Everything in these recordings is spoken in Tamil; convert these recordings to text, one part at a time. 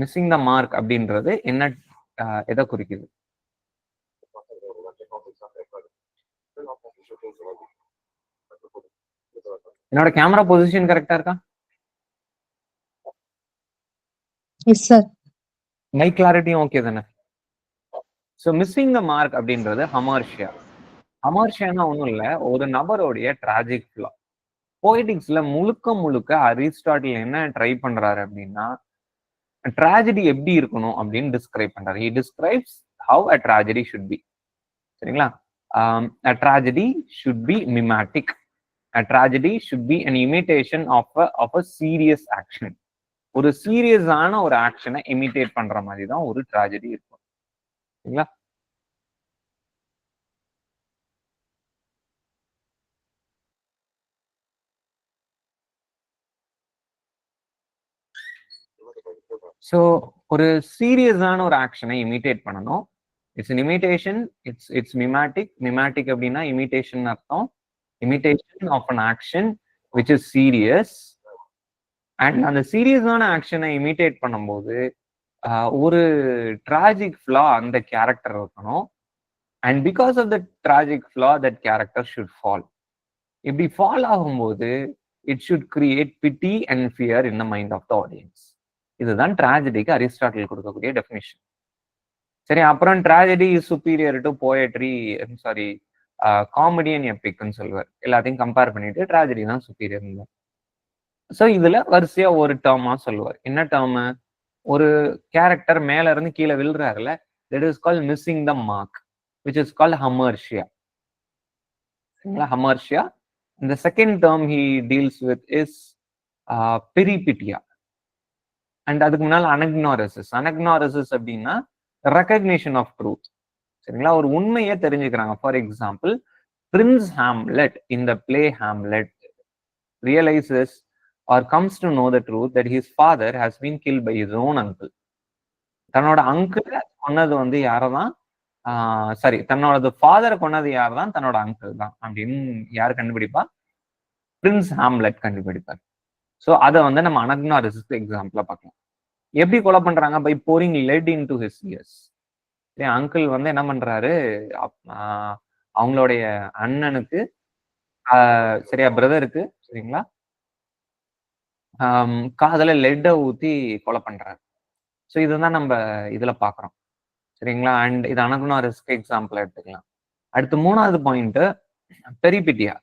மிஸ்ஸிங் த மார்க் அப்படின்றது என்ன எதை குறிக்குது? என்னோட கேமரா பொசிஷன் கரெக்டா இருக்கா? Yes sir. மைக் கிளாரிட்டியும் ஓகே தானே? ஸோ மிஸ்ஸிங் த மார்க் அப்படின்றது ஹமார்ஷியா. ஹமார்ஷியானா ஒன்றும் இல்லை, ஒரு நபருடைய டிராஜிக் ஃபிளா. போய்டிக்ஸ்ல முழுக்க அரிஸ்டாட்டில் என்ன ட்ரை பண்றாரு அப்படின்னா, ட்ராஜடி எப்படி இருக்கணும் அப்படின்னு டிஸ்கிரைப் பண்றாரு. He describes how a tragedy should be. சரிங்களா? A tragedy should be mimetic. A tragedy should be an imitation of a serious action. ஒரு சீரியஸான ஒரு ஆக்ஷனை இமிட்டேட் பண்ற மாதிரி தான் ஒரு ட்ராஜடி இருக்கும். சரிங்களா? ஸோ ஒரு சீரியஸான ஒரு ஆக்ஷனை இமிட்டேட் பண்ணணும். It's an imitation, it's mimetic. Mimetic அப்படின்னா இமிட்டேஷன் அர்த்தம். Imitation of an action which is serious. And அந்த சீரியஸான ஆக்ஷனை இமிட்டேட் பண்ணும்போது ஒரு டிராஜிக் ஃபிளா அந்த கேரக்டர் இருக்கணும். And because of the tragic flaw that character should fall. இப்படி ஃபால் ஆகும்போது it should create pity and fear in the mind of the audience. இதுதான் ட்ராஜடிக்கு அரிஸ்டாட்டில் கொடுக்கக்கூடிய டெஃபினிஷன். சரி, அப்புறம் tragedy is superior to poetry, sorry comedy and எப்பிக்னு சொல்லுவார். எல்லாத்தையும் கம்பேர் பண்ணிட்டு ட்ராஜடி தான் சுப்பீரியர். ஸோ இதுல வரிசையா ஒரு டேர்மா சொல்லுவார். என்ன டேர்ம்? ஒரு கேரக்டர் மேல இருந்து கீழே விழுறாருல, that is call missing the mark, which is call hamartia. Hamartia. The second term he deals with is peripetia. And அதுக்கு முன்னால anagnoresis. Anagnoresis அப்படின்னா recognition of truth. சரிங்களா? ஒரு உண்மையை தெரிஞ்சுக்கிறாங்க. For example, Prince Hamlet in the play Hamlet realizes or comes to know the truth that his father has been killed by his own uncle. தன்னோட அங்கிள் கொன்னது வந்து யாரதான்? சாரி, தன்னோட ஃபாதரை கொன்னது யார் தான்? தன்னோட அங்கிள் தான் அப்படின்னு யார் கண்டுபிடிப்பா? பிரின்ஸ் ஹாம்லெட் கண்டுபிடிப்பார். ஸோ அதை வந்து நம்ம அனக்னாரிசிஸ்க்கு எக்ஸாம்பிளா பார்க்கலாம். எப்படி கொலை பண்றாங்க? By pouring lead into his ears. Uncle வந்து என்ன பண்றாரு, அவங்களுடைய அண்ணனுக்கு, சரியா, பிரதருக்கு, சரிங்களா, காதல லெட்டை ஊத்தி கொலை பண்றாரு. ஸோ இதுதான் நம்ம இதுல பாக்குறோம். சரிங்களா? அண்ட் இது அனக்னாரிஸ்க்கு எக்ஸாம்பிள் எடுத்துக்கலாம். அடுத்து மூணாவது பாயிண்ட், பெரிபிட்டியா.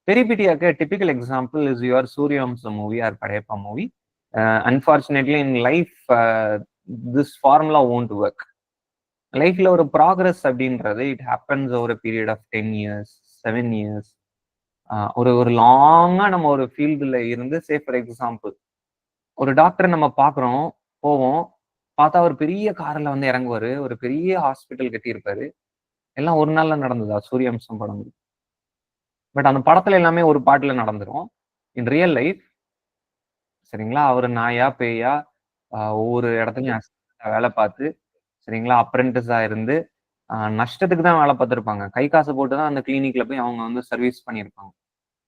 பெரிபிட்டியாக்கு typical example is your Suryavamsam movie or Padayappa movie. Unfortunately in life this formula won't work. லைஃப்ல ஒரு ப்ராக்ரஸ் அப்படின்றது it happens over period of 10 years 7 years. ஒரு லாங்கா நம்ம ஒரு ஃபீல்டுல இருந்து, சே ஃபார் எக்ஸாம்பிள், ஒரு டாக்டர் நம்ம பாக்குறோம், போவோம், பார்த்தா ஒரு பெரிய கார்ல வந்து இறங்குவாரு, ஒரு பெரிய ஹாஸ்பிட்டல் கட்டியிருப்பாரு. எல்லாம் ஒரு நாள்ல நடந்ததா? சூரியவம்சம் படம். பட் அந்த படத்துல எல்லாமே ஒரு பாட்டுல நடந்துரும். இன் ரியல் லைஃப், சரிங்களா, அவர் நாயா பேயா ஒவ்வொரு இடத்துலயும் வேலை பார்த்து, சரிங்களா, அப்ரெண்டிஸா இருந்து நஷ்டத்துக்கு தான் வேலை பார்த்துருப்பாங்க. கை காசு போட்டு தான் அந்த கிளினிக்ல போய் அவங்க வந்து சர்வீஸ் பண்ணியிருப்பாங்க.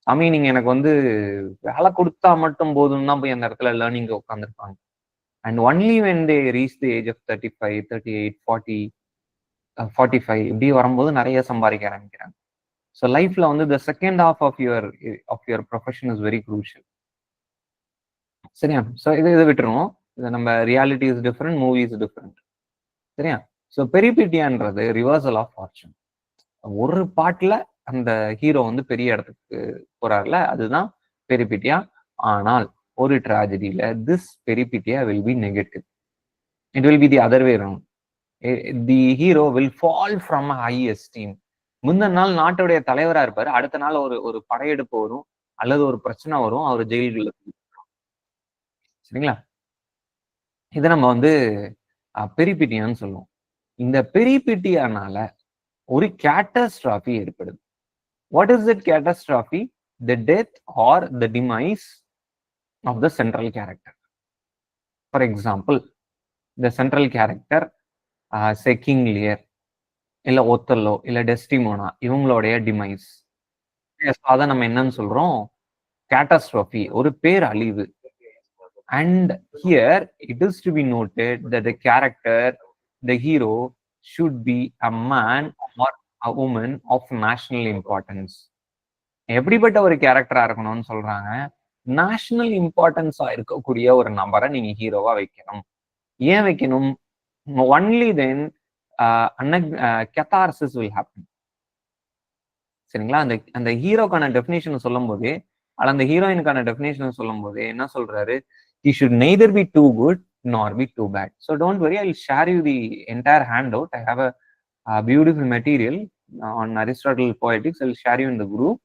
சாமி, நீங்க எனக்கு வந்து வேலை கொடுத்தா மட்டும் போதும் தான் போய் அந்த இடத்துல லேர்னிங் உட்காந்துருப்பாங்க. And only when they reach the age of 35, 38, 40, 45 இப்படி வரும்போது நிறைய சம்பாதிக்க ஆரம்பிக்கிறாங்க. ஸோ லைஃப்ல வந்து the second half of your profession is very crucial. சரியா? ஸோ இதை விட்டுருவோம். இது நம்ம reality is different, movie is different. சரியா? ஸோ பெரிபிட்டியான்றது ரிவர்சல் ஆஃப் ஃபார்ச்சூன். ஒரு பாட்டுல அந்த ஹீரோ வந்து பெரிய இடத்துக்கு போறாருல, அதுதான் பெரிபிட்டியா. ஆனால் ஒரு ட்ராஜடியில this peripeteia will be negative. It will be the other way around. The hero will fall from high esteem. முந்தின நாள் நாட்டுடைய தலைவரா இருப்பாரு, அடுத்த நாள் ஒரு படையெடுப்பு வரும் அல்லது ஒரு பிரச்சனை வரும், அவர் ஜெயிலுக்குள்ள. சரிங்களா? இதை நம்ம வந்து பெரிபிட்டியான்னு சொல்லுவோம். இந்த பெரிபிட்டியானால ஒரு கேட்டஸ்ட்ராஃபி ஏற்படுது. What is that catastrophe? The death or the demise of the central character. For example, the central character say king Lear, இல்ல ஒத்தல்லோ, இல்ல டெஸ்டிமோனா, இவங்களுடைய டிமைஸ். அதை நம்ம என்னன்னு சொல்றோம்? கேட்டஸ்ட்ராஃபி, ஒரு பேரழிவு. And here it is to be noted that the character, the hero, should be a man or a woman of national importance. எப்படிப்பட்ட ஒரு கேரக்டரா இருக்கணும்னு சொல்றாங்க, நேஷனல் இம்பார்ட்டன்ஸா இருக்கக்கூடிய ஒரு நபரை நீங்க ஹீரோவா வைக்கணும். ஏன் வைக்கணும்? Only then catharsis will happen. சரிங்களா? அந்த அந்த ஹீரோக்கான டெஃபினேஷன் சொல்லும் போதே, அந்த ஹீரோயினுக்கான டெஃபினேஷன் சொல்லும் போதே என்ன சொல்றாரு? He should neither be too good nor be too bad. So don't worry, I'll share you the entire handout. I have a beautiful material on Aristotle Poetics. I'll share you in the group.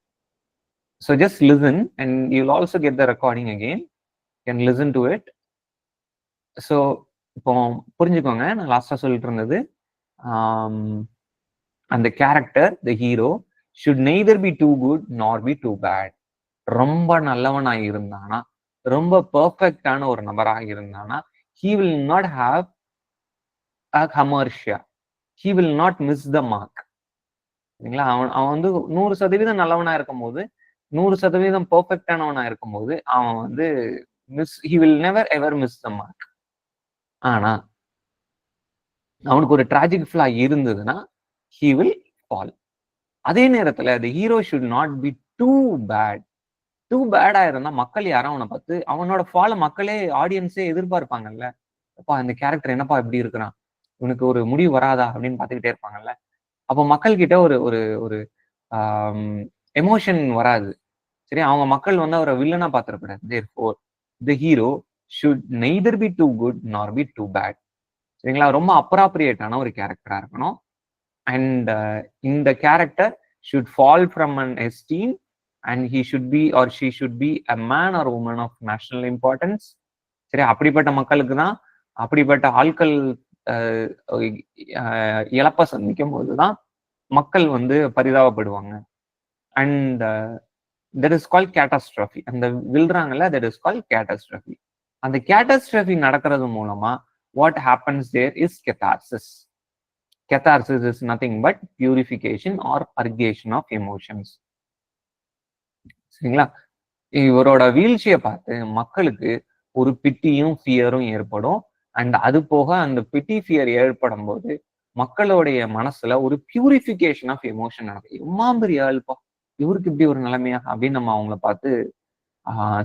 So just listen, and you'll also get the recording again. You can listen to it. So இப்போ புரிஞ்சுக்கோங்க, நான் லாஸ்டா சொல்லிட்டு இருந்தது, அந்த character, the hero, should neither be too good nor be too bad. ரொம்ப நல்லவனா இருந்தானா, ரொம்ப பெர்ஃபெக்டான ஒரு நபராக இருந்தானா, he will not have a hamartia. He will not miss the mark. சரிங்களா? அவன் வந்து 100% நல்லவனா இருக்கும் போது, 100% பெர்ஃபெக்டானவனா இருக்கும் போது, அவன் வந்து he will never ever miss the mark. ஆனா அவனுக்கு ஒரு டிராஜிக் ஃபிளா இருந்ததுன்னா he will fall. அதே நேரத்துல the hero should not be too bad. Too பேடா இருந்தா மக்கள் யாரும் அவனை பார்த்து அவனோட ஃபால மக்களே, ஆடியன்ஸே எதிர்பார்ப்பாங்கல்ல. அப்பா இந்த கேரக்டர் என்னப்பா இப்படி இருக்கிறான், இவனுக்கு ஒரு முடிவு வராதா அப்படின்னு பார்த்துக்கிட்டே இருப்பாங்கல்ல. அப்போ மக்கள் கிட்ட ஒரு ஒரு ஒரு எமோஷன் வராது. சரி, அவங்க மக்கள் வந்து அவரை வில்லனா பார்த்துடக்கூடாது. therefore the hero should neither be too good nor be too bad. சரிங்களா? ரொம்ப அப்ராப்ரியேட்டான ஒரு கேரக்டரா இருக்கணும். அண்ட் இந்த character should fall from an esteem, and he should be or she should be a man or woman of national importance. சரி, அப்படிப்பட்ட மக்களுக்கு தான், அப்படிப்பட்ட ஆட்கள் இழப்ப சந்திக்கும் போதுதான் மக்கள் வந்து பரிதாபப்படுவாங்க. And that is called catastrophe. அந்த வில்றாங்கல்ல, that is called catastrophe. அந்த catastrophe நடக்கிறது மூலமா what happens there is catharsis. Catharsis is nothing but purification or purgation of emotions. சரிங்களா? இவரோட வீழ்ச்சியை பார்த்து மக்களுக்கு ஒரு பிட்டியும் ஃபியரும் ஏற்படும். அண்ட் அது போக அந்த பிட்டி ஃபியர் ஏற்படும் போது மக்களுடைய மனசுல ஒரு பியூரிஃபிகேஷன் ஆஃப் எமோஷன் நடக்கும். எம்மா பெரிய ஆள்பா, இவருக்கு இப்படி ஒரு நிலைமையா அப்படின்னு நம்ம அவங்கள பார்த்து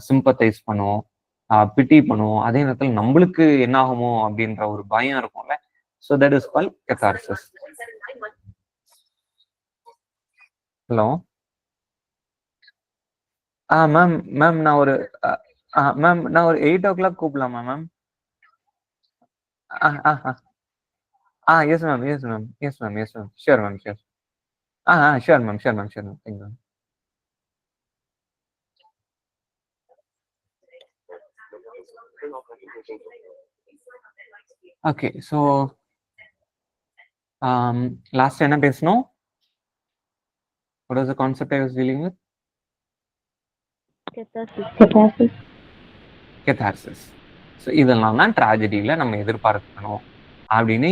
சிம்பத்தைஸ் பண்ணுவோம், பிட்டி பண்ணுவோம். அதே நேரத்தில் நம்மளுக்கு என்ன ஆகுமோ அப்படின்ற ஒரு பயம் இருக்கும்ல. So that is called catharsis. Hello ma'am, நான் ஒரு மேம் நான் ஒரு 8 o'clock கூப்பிடலாமா ma'am? Yes ma'am, yes ma'am, yes ma'am, yes ma'am, sure ma'am, sure. Sure ma'am, sure ma'am, sure ma'am, thank ma'am. Okay, so last என்ன பேசணும்? What was the concept I was dealing with? Catharsis. So இதெல்லாம் தான் ட்ராஜடியில நம்ம எதிர்பார்க்கணும் அப்படின்னு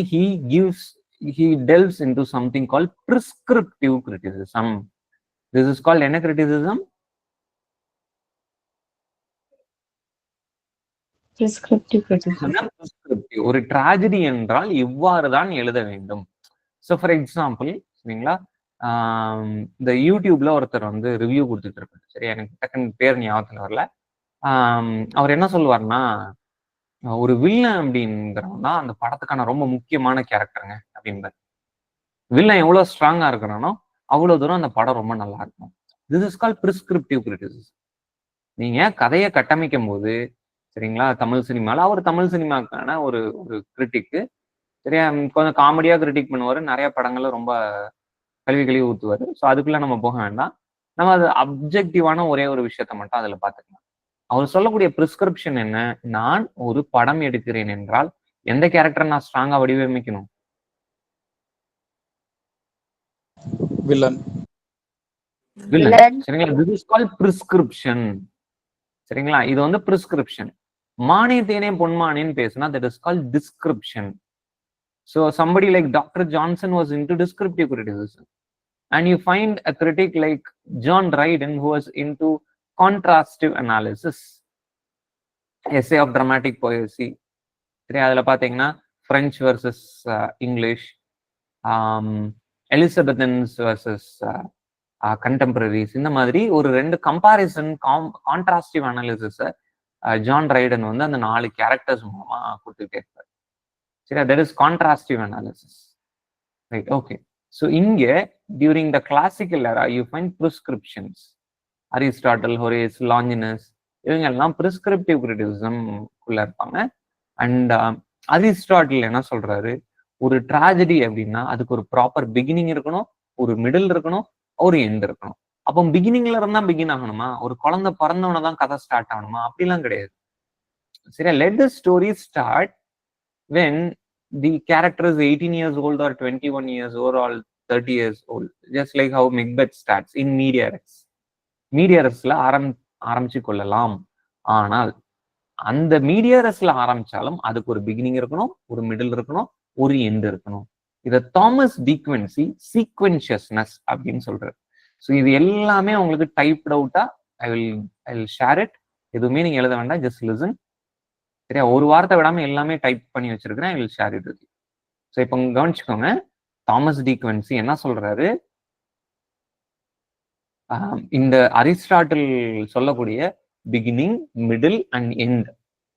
he delves into something called prescriptive criticism. This is called என்ன criticism? Prescriptive criticism. ஒரு ட்ராஜடி என்றால் இவ்வாறு தான் எழுத வேண்டும். ஸோ ஃபார் எக்ஸாம்பிள், சரிங்களா, இந்த யூடியூப்ல ஒருத்தர் வந்து ரிவ்யூ கொடுத்துட்டு இருப்பாரு. சரி, எனக்கு டக்குன்னு பேர் ஞாபகத்துல வரல. அவர் என்ன சொல்லுவாருன்னா, ஒரு வில்லன் அப்படிங்கிறவன் தான் அந்த படத்துக்கான ரொம்ப முக்கியமான கேரக்டருங்க அப்படின்பாரு. வில்லன் எவ்வளவு ஸ்ட்ராங்கா இருக்கிறானோ அவ்வளவு தூரம் அந்த படம் ரொம்ப நல்லா இருக்கும். This is call prescriptive criticism. நீங்க கதையை கட்டமைக்கும் போது, சரிங்களா, தமிழ் சினிமால அவர் தமிழ் சினிமாக்கான ஒரு ஒரு கிரிட்டிக்கு, சரியா, கொஞ்சம் காமெடியா கிரிட்டிக் பண்ணுவாரு. நிறைய படங்கள்ல ரொம்ப கழுவி ஊத்துவாரு. ஸோ அதுக்குள்ள நம்ம போக வேண்டாம். நம்ம அது அப்ஜெக்டிவான ஒரே ஒரு விஷயத்த மட்டும் அதுல பாத்துக்கலாம். அவர் சொல்லக்கூடிய பிரிஸ்கிரிப்ஷன் என்ன? நான் ஒரு படம் எடுக்கிறேன் என்றால் எந்த கேரக்டர் நான் ஸ்ட்ராங்கா வடிவமைக்கணும்? வில்லன். சரிங்களா? This is called prescription. சரிங்களா? இது வந்து பிரிஸ்கிரிப்ஷன். மானே தேனே பொன்மானேன்னு பேசுனா that is called description. So somebody like Dr. Johnson was into descriptive criticism, and you find a critic like John Dryden who was into contrastive analysis. Essay of dramatic poesy. சரி, அதுல பாத்தீங்கன்னா French versus English, Elizabethans versus contemporaries, இந்த மாதிரி ஒரு 2 comparison contrastive analysis John Dryden வந்து அந்த 4 கேரக்டர்ஸ் மூலமா கொடுத்துட்டே இருப்பார். சரியா, that is contrastive analysis. Right, okay. So இங்க during the classical era you find prescriptions. Aristotle, Horace, Longinus, இவங்க எல்லாம் பிரிஸ்கிரிப்டிவ் கிரிட்டிசிசம் உள்ள இருப்பாங்க. அண்ட் அரிஸ்டாட்டில் என்ன சொல்றாரு, ஒரு ட்ராஜடி அப்படின்னா அதுக்கு ஒரு ப்ராப்பர் பிகினிங் இருக்கணும், ஒரு மிடில் இருக்கணும், ஒரு எண்ட் இருக்கணும். அப்போ பிகினிங்ல இருந்தா பிகின் ஆகணுமா, ஒரு குழந்தை பிறந்தவன தான் கதை ஸ்டார்ட் ஆகணுமா, அப்படிலாம் கிடையாது. சரியா, let the story start when the character is 18 years old or 21 years old or 30 years old, just like how Macbeth starts in media res. Media ரெஸ்ல ஆரம்பிச்சு கொள்ளலாம். ஆனால் அந்த மீடியா ரெஸ்ல ஆரம்பிச்சாலும் அதுக்கு ஒரு பிகினிங் இருக்கணும், ஒரு மிடில் இருக்கணும், ஒரு எண்ட் இருக்கணும். இதை தாமஸ் டீக்வென்சி சீக்வென்ஷியஸ்னஸ் அப்படின்னு சொல்றாரு. ஸோ இது எல்லாமே உங்களுக்கு டைப்ட் அவுட்டா ஐ வில் ஷேர் இட். எதுவுமே நீங்க எழுத வேண்டாம், ஜஸ்ட் லிசன். சரியா, ஒரு வார்த்தை விடாம எல்லாமே டைப் பண்ணி வச்சிருக்கிறேன். I will share it with you. So இப்போ கவனிச்சுக்கோங்க, தாமஸ் டீக்வென்சி என்ன சொல்றாரு, இந்த அரிஸ்டாட்டில் சொல்லக்கூடிய பிகினிங், மிடில் அண்ட் எண்ட்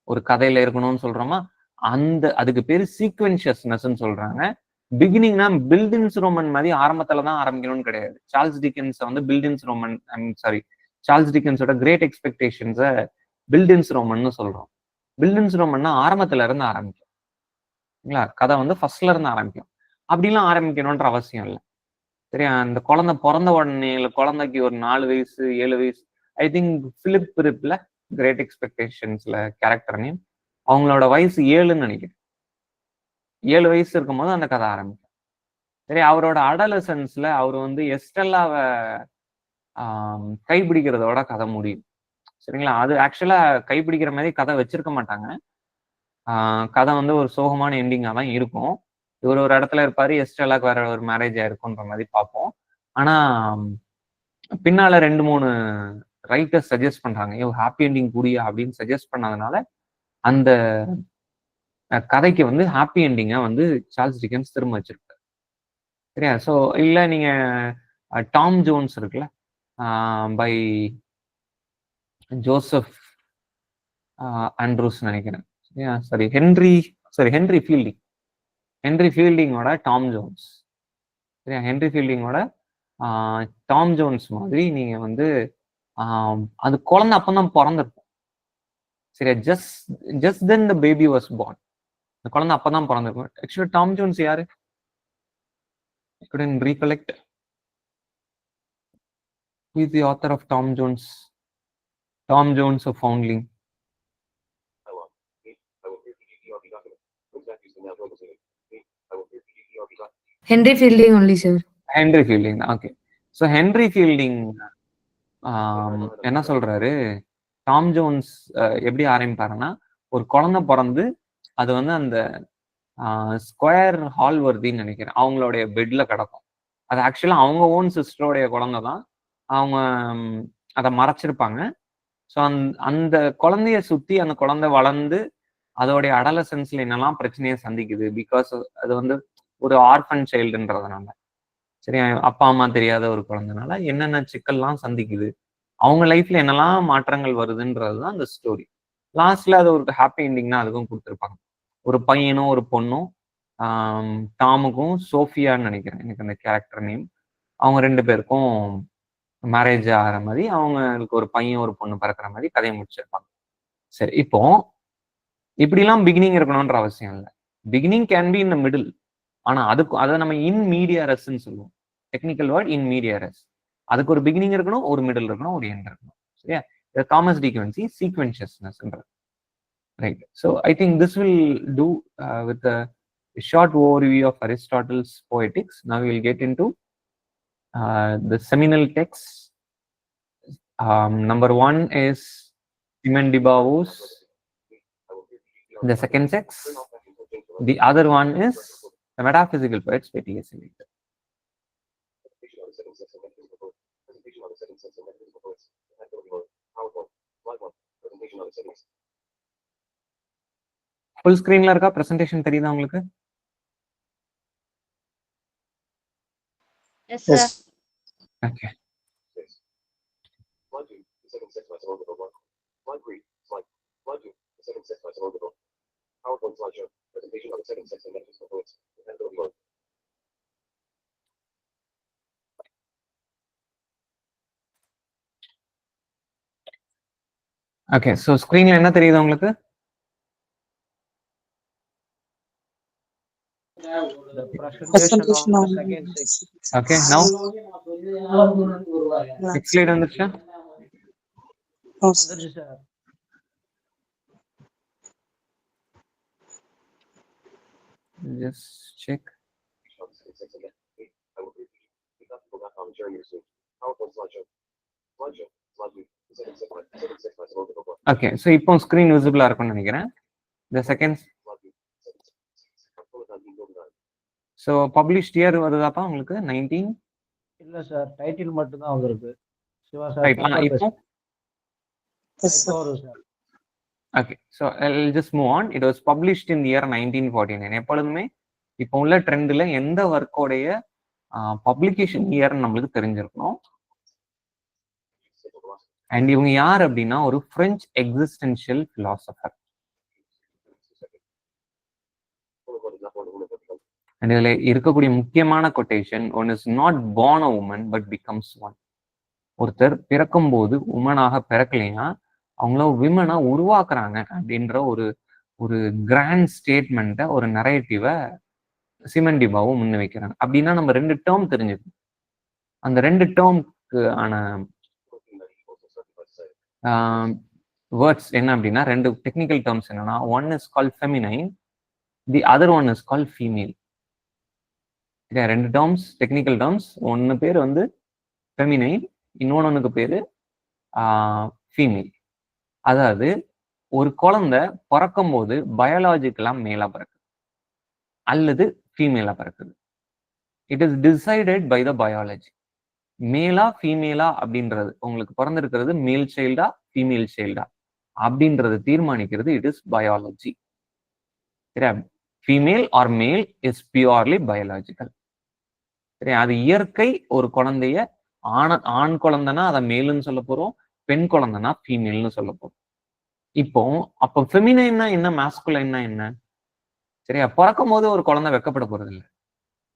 ஒரு கதையில இருக்கணும்னு சொல்றோமா, அதுக்கு பேரு சீக்வென்ஷியஸ்னஸ் சொல்றாங்க. பிகினிங்னா பில்டின்ஸ் ரோமன் மாதிரி ஆரம்பத்துல தான் ஆரம்பிக்கணும்னு கிடையாது. சார்ல்ஸ் டிக்கன்ஸ் வந்து பில்டின்ஸ் ரோமன், சார்ல்ஸ் டிக்கன்ஸோட கிரேட் எக்ஸ்பெக்டேஷன்ஸை பில்டின்ஸ் ரோமன் சொல்றோம். பில்டின்ஸ் ரோமன்னா ஆரம்பத்துல இருந்து ஆரம்பிக்கும். கதை வந்து ஃபர்ஸ்ட்ல இருந்து ஆரம்பிக்கும். அப்படிலாம் ஆரம்பிக்கணும்ன்ற அவசியம் இல்லை. சரியா, அந்த குழந்தை பிறந்த உடனே இல்லை, குழந்தைக்கு ஒரு 4 வயசு 7 வயசு, ஐ திங்க் பிலிப் ரிப்ல கிரேட் எக்ஸ்பெக்டேஷன்ஸ்ல கேரக்டர் நேம், அவங்களோட வயசு 7ன்னு நினைக்கிறேன். 7 வயசு இருக்கும் போது அந்த கதை ஆரம்பிக்கும். சரி, அவரோட அடலசன்ஸ்ல அவர் வந்து எஸ்டெல்லாவை கைப்பிடிக்கிறதோட கதை முடியும். சரிங்களா, அது ஆக்சுவலா கைப்பிடிக்கிற மாதிரி கதை வச்சிருக்க மாட்டாங்க. கதை வந்து ஒரு சோகமான எண்டிங்கா தான் இருக்கும். இவர் ஒரு இடத்துல இருப்பாரு, எஸ்டெல்லாக்கு வேற ஒரு மேரேஜ் ஆயிருக்குன்ற மாதிரி பார்ப்போம். ஆனா பின்னால 2-3 ரைட்டர்ஸ் சஜஸ்ட் பண்றாங்க, ஹாப்பி எண்டிங் கூடியா அப்படின்னு சஜஸ்ட் பண்ணதுனால அந்த கதைக்கு வந்து ஹாப்பி எண்டிங்கா வந்து சார்ல்ஸ் டிக்கன்ஸ் திரும்ப வச்சிருக்காரு. சரியா, ஸோ இல்ல நீங்க டாம் ஜோன்ஸ் இருக்குல்ல, பை ஜோசப் ஆண்ட்ரூஸ் நினைக்கிறேன். சாரி ஹென்ரி ஃபீல்டிங்கோட டாம் ஜோன்ஸ். சரியா, ஹென்ரி ஃபீல்டிங்கோட டாம் ஜோன்ஸ் மாதிரி நீங்க வந்து அது குழந்தை அப்பதான் பிறந்திருக்கும். சரியா, just then the baby was born. அந்த குழந்தை அப்பதான் பிறந்திருக்கும். ஆக்சுவலா டாம் ஜோன்ஸ் யாரு? I couldn't recollect. Who is the author of Tom Jones? Tom Jones of Foundling. Henry Fielding only, sir. Henry Fielding, okay. So Henry Fielding என்ன சொல்றாரு, டாம் ஜோன்ஸ் எப்படி ஆரம்பிப்பாருன்னா, ஒரு குழந்தை பிறந்து அது வந்து அந்த ஸ்கொயர் ஹால் வருதுன்னு நினைக்கிறேன், அவங்களுடைய பெட்ல கிடக்கும். அது ஆக்சுவலா அவங்க ஓன் சிஸ்டருடைய குழந்தை தான். அவங்க அதை மறைச்சிருப்பாங்க. ஸோ அந்த குழந்தைய சுத்தி அந்த குழந்தை வளர்ந்து அதோடைய அடலசன்ஸ்ல என்னெல்லாம் பிரச்சனையை சந்திக்குது, பிகாஸ் அது வந்து ஒரு ஆர்ஃபன் சைல்டுன்றதுனால. சரி, அப்பா அம்மா தெரியாத ஒரு குழந்தைனால என்னென்ன சிக்கல்லாம் சந்திக்குது, அவங்க லைஃப்ல என்னெல்லாம் மாற்றங்கள் வருதுன்றதுதான் அந்த ஸ்டோரி. லாஸ்ட்ல அது ஒரு ஹாப்பி எண்டிங்னா அதுக்கும் கொடுத்துருப்பாங்க. ஒரு பையனும் ஒரு பொண்ணும், டாமுக்கும் சோஃபியான்னு நினைக்கிறேன் எனக்கு அந்த கேரக்டர் நேம், அவங்க 2 பேருக்கும் மேரேஜ் ஆகிற மாதிரி, அவங்களுக்கு ஒரு பையன் ஒரு பொண்ணு பிறக்கிற மாதிரி கதையை முடிச்சிருப்பாங்க. சரி, இப்போ இப்படிலாம் பிகினிங் இருக்கணும்ன்ற அவசியம் இல்லை. Beginning can be in the middle. ஆனா அதை நம்ம இன் மீடியா ரெஸ்ன்னு சொல்லுவோம். டெக்னிக்கல் வேர்ட் இன் மீடியா ரெஸ். அதுக்கு ஒரு பிகினிங் இருக்கணும், ஒரு மிடில் இருக்கணும், ஒரு எண்ட் இருக்கணும். சரியா, Thomas De Quincey sequentialness. Right, so I think this will do with a short overview of Aristotle's poetics. Now we will get into the seminal texts. Number 1 is Simon de Beauvoir's The Second Sex. The other one is The Metaphysical Poets by T.S. Eliot. Full ஸ்கிரீன்ல இருக்கா? பிரசன்டேஷன் தெரியுதா உங்களுக்கு? Yes, sir. Okay. Okay, so ஸ்கிரீன்ல என்ன தெரியுது உங்களுக்கு? Presentation on okay, now next slide வந்துருச்சா? no, sir. Just check. Okay, so இப்போ ஸ்கிரீன் விசிபிளா இருக்கும்னு நினைக்கிறேன். The seconds. So published year வருதாப்பா உங்களுக்கு? 19? இல்ல சார், டைட்டில் மட்டும் தான் வந்திருக்கு. சிவா Right. சார் இப்போ Yes, sir. வரும் sir. Okay, so I'll just move on. It was published in the year 1949. எப்பொழுதுமே இப்போ உள்ள ட்ரெண்ட்ல எந்த ஒர்க்கோடைய பப்ளிகேஷன் இயர் நம்மளுக்கு தெரிஞ்சிருக்கணும். அண்ட் இவங்க யார் அப்படின்னா ஒரு பிரெஞ்சு எக்ஸிஸ்டென்ஷியல் பிலாசபர். அண்ட் இதுல இருக்கக்கூடிய முக்கியமான quotation, one is not born a woman but becomes one. ஒருத்தர் பிறக்கும் போது உமனாக பிறக்கலைன்னா அவங்கள விமனா உருவாக்குறாங்க அப்படின்ற ஒரு ஒரு கிராண்ட் ஸ்டேட்மெண்ட்டை, ஒரு நரேட்டிவை சிமன் டி பாவோ முன்ன வைக்கிறாங்க. அப்படின்னா நம்ம 2 டேர்ம் தெரிஞ்சுக்கணும். அந்த 2 டேர்முக்கு ஆன வேர்ட்ஸ் என்ன அப்படின்னா, 2 டெக்னிக்கல் டேர்ம்ஸ் என்னன்னா, one is call feminine, the other one is call female. 2 terms, technical terms. ஒன்னு பேர் வந்து ஃபெமினைன், இன்னொன்னுக்கு பேரு ஃபீமேல். அதாவது ஒரு குழந்தை பிறக்கும் போது பயாலஜிக்கலா மேலா பிறக்குது அல்லது ஃபீமேலா பிறக்குது. It is decided by the biology. மேலா ஃபீமேலா அப்படின்றது, உங்களுக்கு பிறந்திருக்கிறது மேல் சைல்டா ஃபீமேல் சைல்டா அப்படின்றது தீர்மானிக்கிறது இட் இஸ் பயாலஜி. சரியா? Female or male is purely biological. சரியா? அது இயற்கை. ஒரு குழந்தைய ஆண் குழந்தைனா அதை மேலுன்னு சொல்ல போறோம், பெண் குழந்தைனா ஃபீமேல்னு சொல்ல போறோம். இப்போ அப்ப ஃபெமினைன்னா என்ன, மாஸ்குலைன்னா என்ன? சரியா? பிறக்கும் போது ஒரு குழந்தை வெக்கப்பட போறது இல்லை.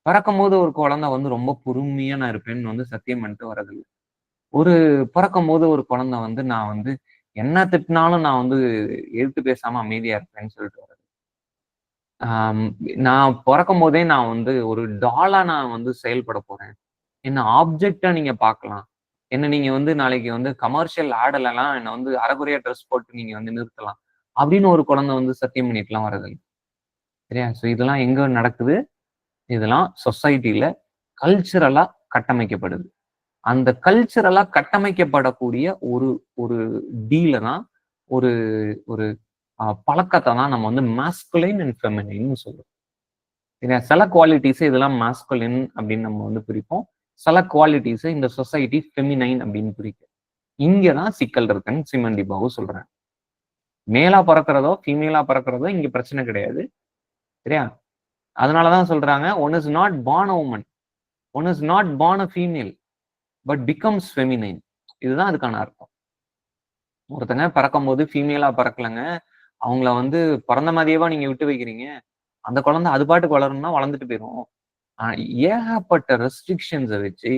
பிறக்கும் போது ஒரு குழந்தை வந்து ரொம்ப பொறுமையா நான் இருப்பேன்னு வந்து சத்தியம் பண்ணிட்டு வர்றதில்லை. ஒரு பிறக்கும் போது ஒரு குழந்தை வந்து நான் வந்து என்ன திட்டினாலும் நான் வந்து எதிர்த்து பேசாம அமைதியா இருப்பேன்னு சொல்லிட்டு வர்றது. நான் பிறக்கும் போதே நான் வந்து ஒரு டாலா நான் வந்து செயல்பட போறேன். என்ன ஆப்ஜெக்டா நீங்க பார்க்கலாம். என்ன நீங்க வந்து நாளைக்கு வந்து கமர்ஷியல் ஆடலாம், என்ன வந்து அரைகுறையா ட்ரெஸ் போட்டு நீங்க வந்து நிறுத்தலாம் அப்படின்னு ஒரு குழந்தை வந்து சத்தியம் பண்ணிட்டுலாம் வர்றதில்லை. சரியா? ஸோ இதெல்லாம் எங்க நடக்குது? இதெல்லாம் சொசைட்டில கல்ச்சுரலா கட்டமைக்கப்படுது. அந்த கல்ச்சுரலா கட்டமைக்கப்படக்கூடிய ஒரு ஒரு டீல தான், ஒரு ஒரு பழக்கத்தை தான் நம்ம வந்து மாஸ்குலைன் அண்ட் ஃபெமினைன்னு சொல்றோம். சரியா? சில குவாலிட்டிஸ் இதெல்லாம் மாஸ்குலின் அப்படின்னு நம்ம வந்து பிரிப்போம். சில குவாலிட்டிஸ் இந்த சொசைட்டி ஃபெமினைன் அப்படின்னு பிரிக்கும். இங்கதான் சிக்கல் இருக்குன்னு சிமன் டி பாவோ சொல்றாங்க. மேலா பறக்கிறதோ ஃபீமேலா பறக்கிறதோ இங்க பிரச்சனை கிடையாது. சரியா? அதனாலதான் சொல்றாங்க, one is not born a woman, one is not born a female but becomes feminine. இதுதான் அதுக்கான அர்த்தம். ஒருத்தங்க பிறக்கும் போது ஃபீமேலா பறக்கலங்க, அவங்கள வந்து பிறந்த மாதிரியேவா நீங்க விட்டு வைக்கிறீங்க? அந்த குழந்தை அது பாட்டுக்கு வளரணும்னா வளர்ந்துட்டு போயிடும். ஏகப்பட்ட ரெஸ்ட்ரிக்ஷன்ஸை வச்சு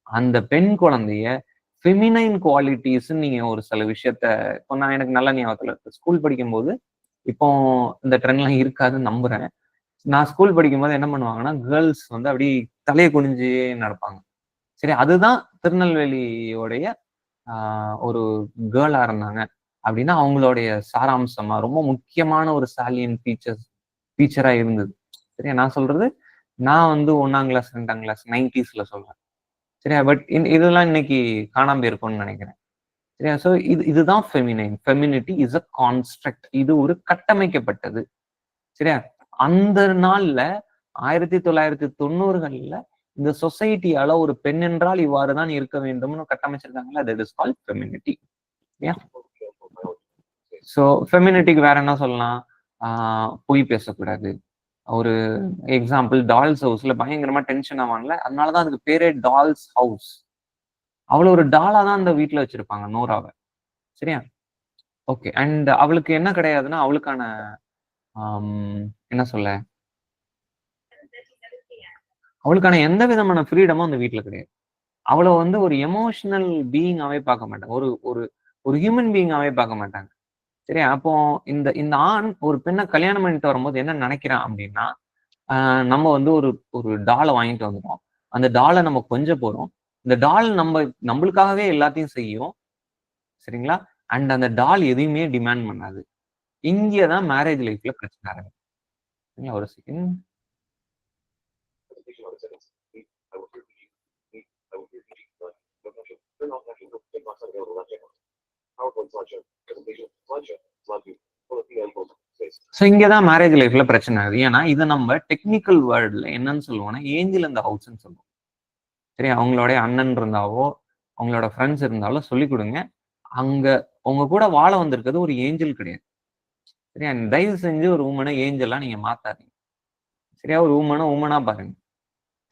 அந்த பெண் குழந்தைய ஃபெமினைன் குவாலிட்டிஸ் நீங்க ஒரு சில விஷயத்த, இப்போ நான் எனக்கு நல்ல ஞாபகத்துல இருக்கு. ஸ்கூல் படிக்கும் போது, இப்போ இந்த ட்ரெண்ட்லாம் இருக்காதுன்னு நம்புறேன். நான் ஸ்கூல் படிக்கும் போது என்ன பண்ணுவாங்கன்னா, கேர்ள்ஸ் வந்து அப்படி தலையை குனிஞ்சு நடப்பாங்க. சரி, அதுதான் திருநெல்வேலியோடைய ஒரு கேர்ளா இருந்தாங்க அப்படின்னா அவங்களுடைய சாராம்சமா ரொம்ப முக்கியமான ஒரு சாலியன் ஃபீச்சரா இருந்தது. சரியா? நான் சொல்றது நான் வந்து 1ஆம் கிளாஸ் 2ஆம் கிளாஸ் 90ஸ்ல சொல்றேன். சரியா? பட் இதெல்லாம் இன்னைக்கு காணாம இருக்கும்னு நினைக்கிறேன். சரியா? ஸோ இதுதான் feminine. Femininity is a construct. இது ஒரு கட்டமைக்கப்பட்டது. சரியா? அந்த நாள்ல 1990கள்ல இந்த சொசைட்டியால ஒரு பெண் என்றால் இவ்வாறுதான் இருக்க வேண்டும்னு கட்டமைச்சிருக்காங்களா, that is called femininity. So ஃபெமினிட்டிக்கு வேற என்ன சொல்லலாம்? பொய் பேசக்கூடாது. ஒரு எக்ஸாம்பிள் டால்ஸ் ஹவுஸ்ல பயங்கரமா டென்ஷன் ஆவான்ல, அதனாலதான் அதுக்கு பேரே டால்ஸ் ஹவுஸ். அவளை ஒரு டாலா தான் அந்த வீட்டுல வச்சிருப்பாங்க நோராவை. சரியா? ஓகே. அண்ட் அவளுக்கு என்ன கிடையாதுன்னா அவளுக்கான என்ன சொல்ல, அவளுக்கான எந்த விதமான ஃப்ரீடமும் அந்த வீட்டுல கிடையாது. அவளை வந்து ஒரு எமோஷனல் பீயிங்காவே பார்க்க மாட்டாங்க, ஒரு ஒரு ஒரு ஹியூமன் பீயிங்காவே பார்க்க மாட்டாங்க. சரியா? அப்போ இந்த இந்த ஆண் ஒரு பெண்ணை கல்யாணம் பண்ணிட்டு வரும்போது என்ன நினைக்கிறான் அப்படின்னா, நம்ம வந்து ஒரு ஒரு டாலை வாங்கிட்டு வந்துட்டோம், அந்த டாலை நம்ம கொஞ்சம் போறோம், இந்த டால் நம்மளுக்காகவே எல்லாத்தையும் செய்யும். சரிங்களா? அண்ட் அந்த டால் எதையுமே டிமாண்ட் பண்ணாது. இங்கதான் மேரேஜ் லைஃப்ல பிரச்சனை ஆரம்பிக்கும். ஒரு செகண்ட். ஸோ இங்கதான் மேரேஜ் லைஃப்ல பிரச்சனை ஆகுது. ஏன்னா இதை நம்ம டெக்னிக்கல் வேர்ட்ல என்னன்னு சொல்லுவோம்னா ஏஞ்சல் இந்த ஹவுஸ்ன்னு சொல்லுவோம். சரி, அவங்களோட அண்ணன் இருந்தாவோ அவங்களோட ஃப்ரெண்ட்ஸ் இருந்தாலும் சொல்லிக் கொடுங்க, அங்க உங்க கூட வாழ வந்திருக்கிறது ஒரு ஏஞ்சல் கிடையாது. சரியா? தயவு செஞ்சு ஒரு உமனை ஏஞ்சலா நீங்க மாத்தாதீங்க. சரியா? ஒரு உமனா பாருங்க.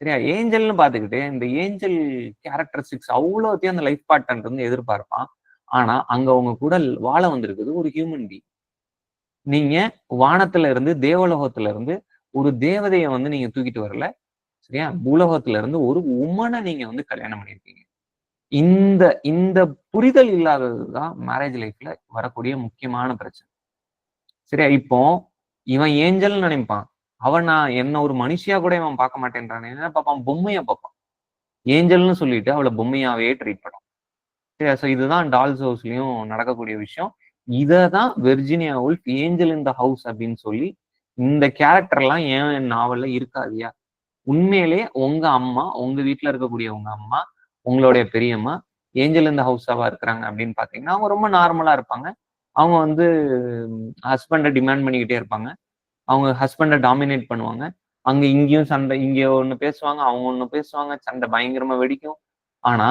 சரியா? ஏஞ்சல்னு பாத்துக்கிட்டு இந்த ஏஞ்சல் கேரக்டரிஸ்டிக்ஸ் அவ்வளோத்தையும் அந்த லைஃப் பார்ட்னர் இருந்து எதிர்பார்ப்பான். ஆனா அங்க உங்க கூட வாழ வந்திருக்குது ஒரு ஹியூமன் பீயிங். நீங்க வானத்துல இருந்து தேவலோகத்துல இருந்து ஒரு தேவதைய வந்து நீங்க தூக்கிட்டு வரல. சரியா? பூலோகத்துல இருந்து ஒரு உமனை நீங்க வந்து கல்யாணம் பண்ணிருக்கீங்க. இந்த இந்த புரிதல் இல்லாததுதான் மேரேஜ் லைஃப்ல வரக்கூடிய முக்கியமான பிரச்சனை. சரியா? இப்போ இவன் ஏஞ்சல் நினைப்பான், நான் என்ன ஒரு மனுஷியா கூட இவன் பார்க்க மாட்டேன்றான். என்ன பார்ப்பான்? பொம்மையா பார்ப்பான். ஏஞ்சல்னு சொல்லிட்டு அவளை பொம்மையாவே ட்ரீட் பண்ணும். சரியா? ஸோ இதுதான் டால்ஸ் ஹவுஸ்லயும் நடக்கக்கூடிய விஷயம். இததான் Virginia wolf angel in the house அப்படின்னு சொல்லி, இந்த கேரக்டர் எல்லாம் ஏன் நாவல்ல இருக்காதியா? உண்மையிலே உங்க அம்மா, உங்க வீட்டுல இருக்கக்கூடிய உங்க அம்மா, உங்களுடைய பெரியம்மா ஏஞ்சல் இந்த ஹவுஸாவா இருக்கிறாங்க அப்படின்னு பாத்தீங்கன்னா அவங்க ரொம்ப நார்மலா இருப்பாங்க. அவங்க வந்து ஹஸ்பண்டை டிமாண்ட் பண்ணிக்கிட்டே இருப்பாங்க, அவங்க ஹஸ்பண்டை டாமினேட் பண்ணுவாங்க. அங்க இங்கேயும் சண்டை, இங்க ஒண்ணு பேசுவாங்க, அவங்க ஒண்ணு பேசுவாங்க, சண்டை பயங்கரமா வெடிக்கும். ஆனா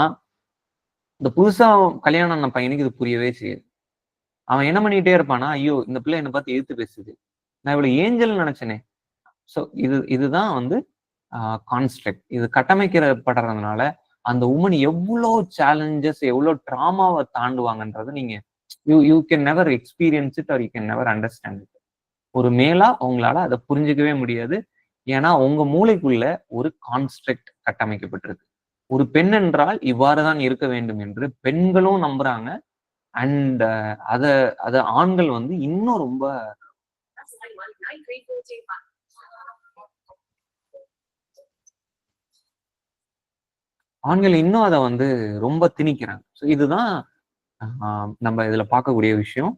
இந்த புதுசா கல்யாணம் ஆன பையனுக்கு இது புரியவே செய்யுது. அவன் என்ன பண்ணிக்கிட்டே இருப்பானா, ஐயோ இந்த பிள்ளை என்னை பார்த்து எதிர்த்து பேசுது, நான் இவ்வளவு ஏஞ்சல் நினைச்சேனே. ஸோ இதுதான் வந்து கான்ஸ்ட்ரக்ட். இது கட்டமைக்கப்படுறதுனால அந்த உமன் எவ்வளோ சேலஞ்சஸ், எவ்வளோ ட்ராமாவை தாண்டுவாங்கன்றத நீங்க you can never experience it are you can never understand it. ஒரு மேலா உங்களால அதை புரிஞ்சுக்கவே முடியாது. ஏன்னா உங்க மூளைக்குள்ள ஒரு கான்ஸ்ட்ரக்ட் கட்டமைக்கப்பட்டிருக்கு. ஒரு பெண் என்றால் இவ்வாறுதான் இருக்க வேண்டும் என்று பெண்களும் நம்புறாங்க. அண்ட் அத ஆண்கள் வந்து இன்னும் ரொம்ப அதை வந்து ரொம்ப திணிக்கிறாங்க. ஸோ இதுதான் நம்ம இதுல பார்க்கக்கூடிய விஷயம்.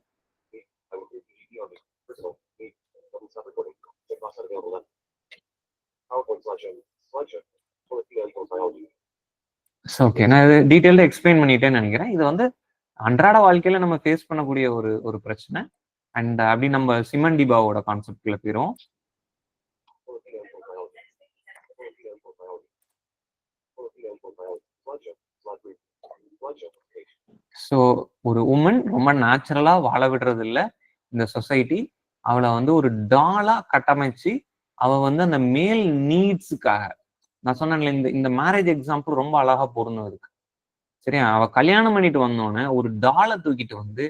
ஓகே, நான் இது டீட்டெயில்டா எக்ஸ்பிளைன் பண்ணிட்டேன்னு நினைக்கிறேன். இது வந்து அன்றாட வாழ்க்கையில நம்ம ஃபேஸ் பண்ணக்கூடிய ஒரு பிரச்சனை. அண்ட் அப்படி நம்ம சிமன் டிபாவோட கான்செப்ட்ல போயிரும். ஸோ ஒரு உமன் ரொம்ப நேச்சுரலா வாழ விடுறது இல்லை இந்த சொசைட்டி. அவளை வந்து ஒரு டாலா கட்டமைச்சு அவ வந்து அந்த மேல் நீட்ஸுக்காக, நான் சொன்னேன்ல இந்த மேரேஜ் எக்ஸாம்பிள் ரொம்ப அழகா பொருந்தும் இருக்கு. சரியா? அவ கல்யாணம் பண்ணிட்டு வந்தோடனே ஒரு டாலை தூக்கிட்டு வந்து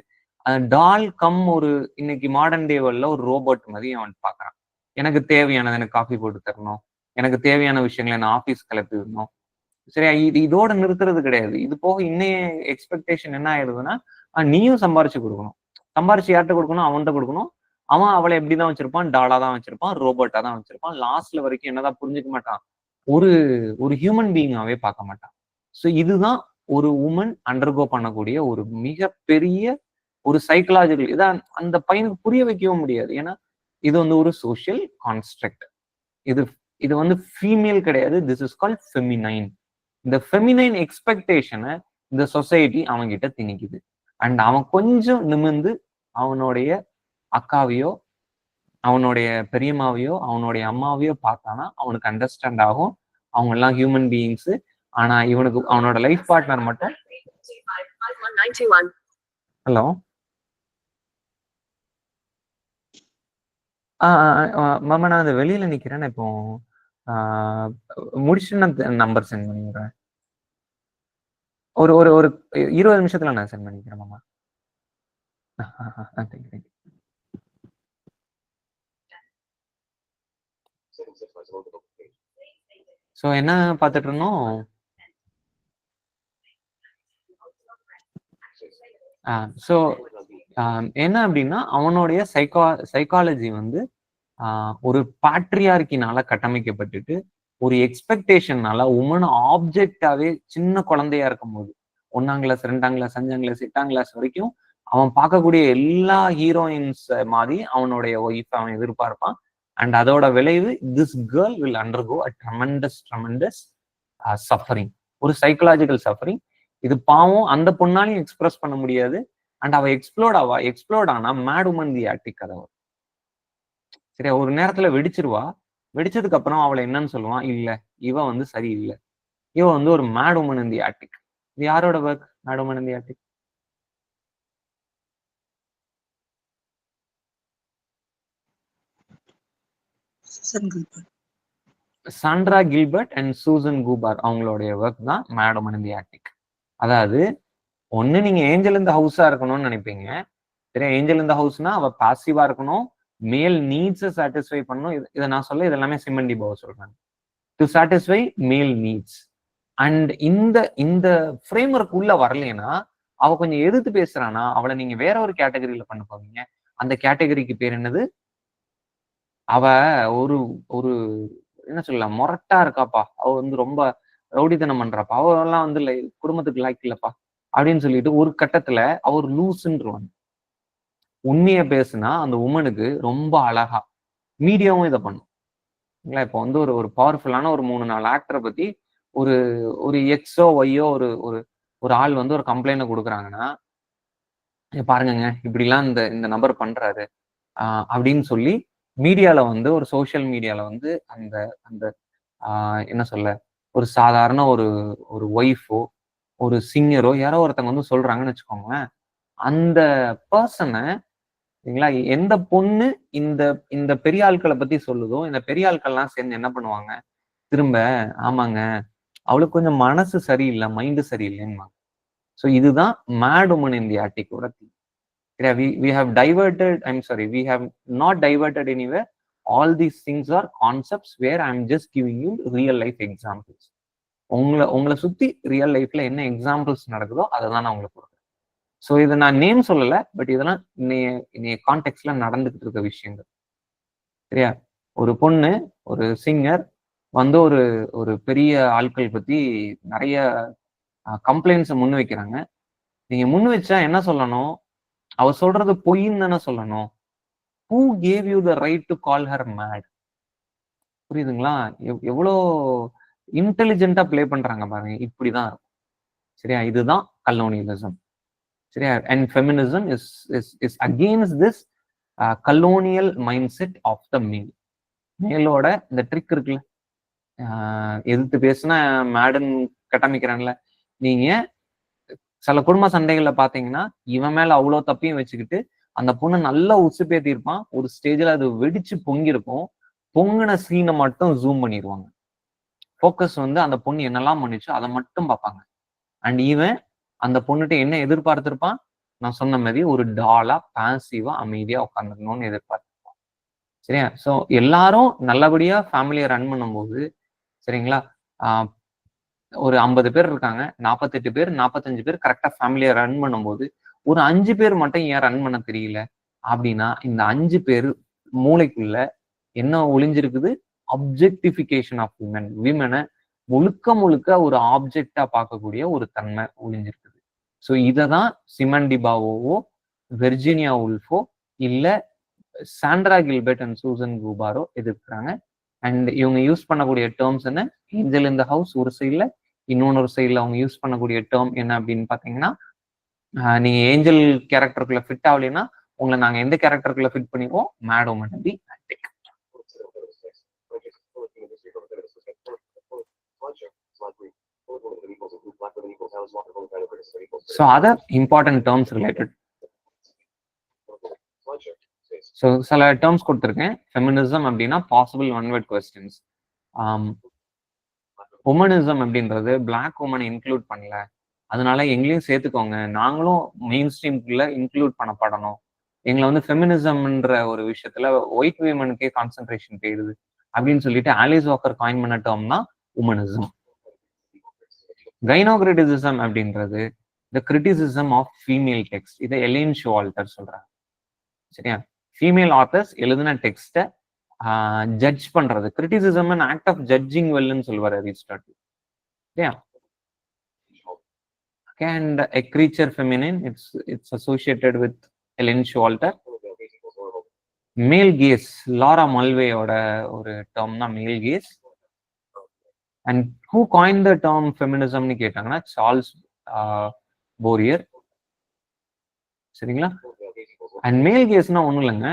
டால் கம் ஒரு இன்னைக்கு மாடர்ன் டே வேர்ல்ட்ல ஒரு ரோபோட் மாதிரி அவன் பாக்குறான். எனக்கு தேவையானது எனக்கு காஃபி போட்டு தரணும், எனக்கு தேவையான விஷயங்களை நான் ஆஃபீஸ் கிளப்பி விடணும். சரியா? இதோட நிறுத்துறது கிடையாது. இது போக இன்னைய எக்ஸ்பெக்டேஷன் என்ன ஆயிடுதுன்னா, நீயும் சம்பாரிச்சு கொடுக்கணும். சம்பாரிச்சு யார்கிட்ட கொடுக்கணும்? அவன்கிட்ட கொடுக்கணும். அவன் அவளை எப்படிதான் வச்சிருப்பான்? டாலா தான் வச்சிருப்பான், ரோபோட்டா தான் வச்சிருப்பான். லாஸ்ட்ல வரைக்கும் என்னதான் புரிஞ்சுக்க மாட்டான், ஒரு ஒரு ஹியூமன் பீயிங்காவே பார்க்க மாட்டான். ஸோ இதுதான் ஒரு உமன் அண்டர்கோ பண்ணக்கூடிய ஒரு மிகப்பெரிய ஒரு சைக்கலாஜிக்கல். இதான் அந்த பையனுக்கு புரிய வைக்கவும் முடியாது. ஏன்னா இது வந்து ஒரு சோசியல் கான்ஸ்ட்ரக்ட். இது வந்து ஃபீமேல் கிடையாது. This is called feminine. இந்த ஃபெமினைன் எக்ஸ்பெக்டேஷனை இந்த சொசைட்டி அவன்கிட்ட திணிக்குது. அண்ட் அவன் கொஞ்சம் நிமிர்ந்து அவனுடைய அக்காவையோ அவனுடைய பெரியம்மாவையோ அவனுடைய அம்மாவையோ பார்த்தானா அவனுக்கு அண்டர்ஸ்டாண்ட் ஆகும், அவங்க எல்லாம் ஹியூமன் பீயிங்ஸ். ஆனா இவனுக்கு அவனோட லைஃப் பார்ட்னர் மட்டும். ஹலோ மாமா நான் அந்த வெளியில நிக்கிறேன். நான் இப்போ முடிச்சுட்டு நான் நம்பர் சென்ட் பண்ணிடுறேன். ஒரு ஒரு ஒரு 20 நிமிஷத்துல நான் சென்ட் பண்ணிக்கிறேன் மாமா. தேங்க்யூ. ஸோ என்ன பார்த்துட்டு இருந்தோம்? ஸோ என்ன அப்படின்னா அவனுடைய சைக்காலஜி வந்து ஒரு பேட்ரியார்கினால கட்டமைக்கப்பட்டுட்டு ஒரு எக்ஸ்பெக்டேஷன்னால உமன் ஆப்ஜெக்டாவே சின்ன குழந்தையா இருக்கும் போது 1ஆம் கிளாஸ் 2ஆம் கிளாஸ் 5ஆம் கிளாஸ் 8ஆம் கிளாஸ் வரைக்கும் அவன் பார்க்கக்கூடிய எல்லா ஹீரோயின்ஸ் மாதிரி அவனுடைய ஒய்ஃப் அவன் எதிர்பார்ப்பான். அண்ட் அதோட விளைவு this girl will undergo a tremendous suffering, ஒரு சைக்கலாஜிக்கல் சஃபரிங். இது பாவம் அந்த பொண்ணாலையும் எக்ஸ்பிரஸ் பண்ண முடியாது. அண்ட் அவ எக்ஸ்ப்ளோர்ட் ஆனா மேட் உமன் தி ஆட்டிக் கதை. சரியா, ஒரு நேரத்துல வெடிச்சிருவா. வெடிச்சதுக்கு அப்புறம் அவளை என்னன்னு சொல்லுவான், இல்ல இவ வந்து சரியில்லை, இவ வந்து ஒரு mad woman in the attic. இது யாரோட work? Mad woman in the attic. Sandra Gilbert and Susan Gubar அவங்களுடைய ஒர்க் தான் mad woman in the attic. அதாவது ஒண்ணு நீங்க ஏஞ்சல் இந்த ஹவுஸா இருக்கணும்னு நினைப்பீங்க. சரியா, ஏஞ்சல் இந்த ஹவுஸ்னா அவ பாசிவா இருக்கணும், மேல் நீட்ஸை சாட்டிஸ்ஃபை பண்ணணும். இதை நான் சொல்ல இது எல்லாமே சிமன் டி பவுர் சொல்றாங்க. டு சாட்டிஸ்ஃபை மேல் நீட்ஸ். அண்ட் இந்த ஃப்ரேம் ஒர்க் உள்ள வரலைன்னா அவ கொஞ்சம் எதிர்த்து பேசுறானா அவளை நீங்க வேற ஒரு கேட்டகரியில பண்ண போவீங்க. அந்த கேட்டகரிக்கு பேர் என்னது? அவ ஒரு ஒரு என்ன சொல்லலாம், மொரட்டா இருக்காப்பா, அவ வந்து ரொம்ப ரவுடித்தனம் பண்றாப்பா, அவெல்லாம் வந்து குடும்பத்துக்கு லாய்க்கு இல்லப்பா அப்படின்னு சொல்லிட்டு ஒரு கட்டத்துல அவர் லூசுன்றுவாங்க. உண்மையை பேசுனா அந்த உமனுக்கு ரொம்ப அழகா மீடியாவும் இதை பண்ணும். இப்போ வந்து ஒரு பவர்ஃபுல்லான ஒரு 3-4 ஆக்டரை பத்தி ஒரு ஒரு எக்ஸோ ஒய்யோ ஒரு ஒரு ஆள் வந்து ஒரு கம்ப்ளைண்ட் கொடுக்குறாங்கன்னா, பாருங்க இப்படிலாம் இந்த நபர் பண்றாரு அப்படின்னு சொல்லி மீடியால வந்து ஒரு சோசியல் மீடியால வந்து அந்த அந்த என்ன சொல்ல, ஒரு சாதாரண ஒரு ஒய்ஃபோ ஒரு சிங்கரோ யாரோ ஒருத்தவங்க வந்து சொல்றாங்கன்னு வச்சுக்கோங்களேன். அந்த பர்சனை சரிங்களா, எந்த பொண்ணு இந்த இந்த பெரிய ஆட்களை பத்தி சொல்லுதோ இந்த பெரிய ஆட்கள்லாம் சேர்ந்து என்ன பண்ணுவாங்க, திரும்ப ஆமாங்க அவளுக்கு கொஞ்சம் மனசு சரியில்லை, மைண்டு சரியில்லைன்னு. ஸோ இதுதான் மேட் உமன் இன் தி ஆட்டிக்கோட theme. we have diverted, I'm sorry, we have not diverted anywhere. All these things are concepts where I'm just giving you real life examples. உங்களை சுத்தி ரியல் லைஃப்ல என்ன எக்ஸாம்பிள்ஸ் நடக்குதோ அதை தான் நான் உங்களுக்கு கொடுக்குறேன். ஸோ இதை நான் நேம் சொல்லலை, பட் இதெல்லாம் இன்னைய கான்டெக்ட்ல நடந்துகிட்டு இருக்க விஷயங்கள். சரியா, ஒரு பொண்ணு ஒரு சிங்கர் வந்து ஒரு ஒரு பெரிய ஆட்கள் பத்தி நிறைய கம்ப்ளைண்ட்ஸை முன் வைக்கிறாங்க. நீங்க முன் வச்சா என்ன சொல்லணும்? அவ சொல்றது பொய்ன்னு தானே சொல்லணும். Who gave you the right to call her mad? புரியுதுங்களா? எவ்வளோ இன்டெலிஜென்ட்டா பிளே பண்றாங்க பாருங்க. இப்படிதான் இருக்கும். சரியா, இதுதான் கலோனியலிசம். சரியா, and feminism is against this colonial mindset of the male. மேலோட இந்த ட்ரிக் இருக்குல்ல, எதிர்த்து பேசுனா மேடன் கட்டமைக்கிறான்ல. நீங்க சில குடும்ப சண்டைகள்ல பாத்தீங்கன்னா இவன் மேல அவ்வளவு தப்பையும் வச்சுக்கிட்டு அந்த பொண்ணு நல்லா உசு பேத்திருப்பான். ஒரு ஸ்டேஜ்ல அது வெடிச்சு பொங்கிருக்கும். பொங்கின சீனை மட்டும் ஜூம் பண்ணிடுவாங்க. ஃபோக்கஸ் வந்து அந்த பொண்ணு என்னெல்லாம் பண்ணிச்சோ அதை மட்டும் பார்ப்பாங்க. அண்ட் ஈவன் அந்த பொண்ணுகிட்ட என்ன எதிர்பார்த்திருப்பான்? நான் சொன்ன மாதிரி ஒரு டாலா பாசிவா அமைதியா உட்காந்துக்கணும்னு எதிர்பார்த்திருப்பான். சரியா, ஸோ எல்லாரும் நல்லபடியா ஃபேமிலியை ரன் பண்ணும்போது சரிங்களா, ஒரு 50 பேர் இருக்காங்க, 48 பேர் 45 பேர் கரெக்டா ஃபேமிலியை ரன் பண்ணும்போது ஒரு 5 பேர் மட்டும் ஏன் ரன் பண்ண தெரியல அப்படின்னா, இந்த 5 பேர் மூளைக்குள்ள என்ன ஒளிஞ்சிருக்குது? Objectification of women. விமனை முழுக்க ஒரு ஆப்ஜெக்டா பார்க்கக்கூடிய ஒரு தன்மை ஒளிஞ்சிருக்குது. ஸோ இதை தான் சிமன் டி பாவோவோ வெர்ஜீனியா உல்ஃபோ இல்ல சாண்ட்ரா கில்பர்ட் அண்ட் சூசன் கூபாரோ எதிர்க்கிறாங்க. அண்ட் இவங்க யூஸ் பண்ணக்கூடிய டேர்ம்ஸ் என்ன? ஏஞ்சல் இன் த ஹவுஸ் ஒரு சைட்ல, இன்னொன்று சைட்ல அவங்க யூஸ் பண்ணக்கூடிய டேர்ம் என்ன அப்படின்னு பாத்தீங்கன்னா, நீங்க ஏஞ்சல் கேரக்டருக்குள்ள ஃபிட் ஆகலைன்னா உங்களை நாங்க எந்த கேரக்டருக்குள்ள ஃபிட் பண்ணிடுவோம்? Mad woman the attic. So other important terms related. So சில டேர்ம்ஸ் கொடுத்துருக்கேன். ஃபெமினிசம் அப்படின்னா possible one word questions. Womanism அப்படின்றது பிளாக் உமனை இன்க்ளூட் பண்ணல, அதனால எங்களையும் சேர்த்துக்கோங்க, நாங்களும் மெயின் ஸ்ட்ரீம்குள்ள இன்க்ளூட் பண்ணப்படணும், எங்களை வந்து ஃபெமினிசம்ன்ற ஒரு விஷயத்துல ஒயிட் விமனுக்கே கான்சென்ட்ரேஷன் போயிடுது அப்படின்னு சொல்லிட்டு ஆலிஸ் வாக்கர் காயின் பண்ண டேர்ம் தான் உமனிசம். கைனோகிரிட்டிசிசம் அப்படின்றது the criticism of female text. இதை எலின் ஷோவால்டர் சொல்றாங்க. சரியா? ஃபீமேல் ஆத்தர்ஸ் எழுதின டெக்ஸ்ட்டை ஜட்ஜ் பண்றது. Criticism and act of judging வெல்னு சொல்லுவார் அரிஸ்டாட்டில். சரியா? And a creature feminine, it's associated with Ellen Showalter. Male gaze, Laura மல்வேயோட ஒரு டேர்ம் தான் male gaze. And who coined the term feminism னு கேட்டாங்கன்னா சார்ல்ஸ் போரியர். சரிங்களா? அண்ட் மேல் கேஸ்னா ஒண்ணும் இல்லைங்க,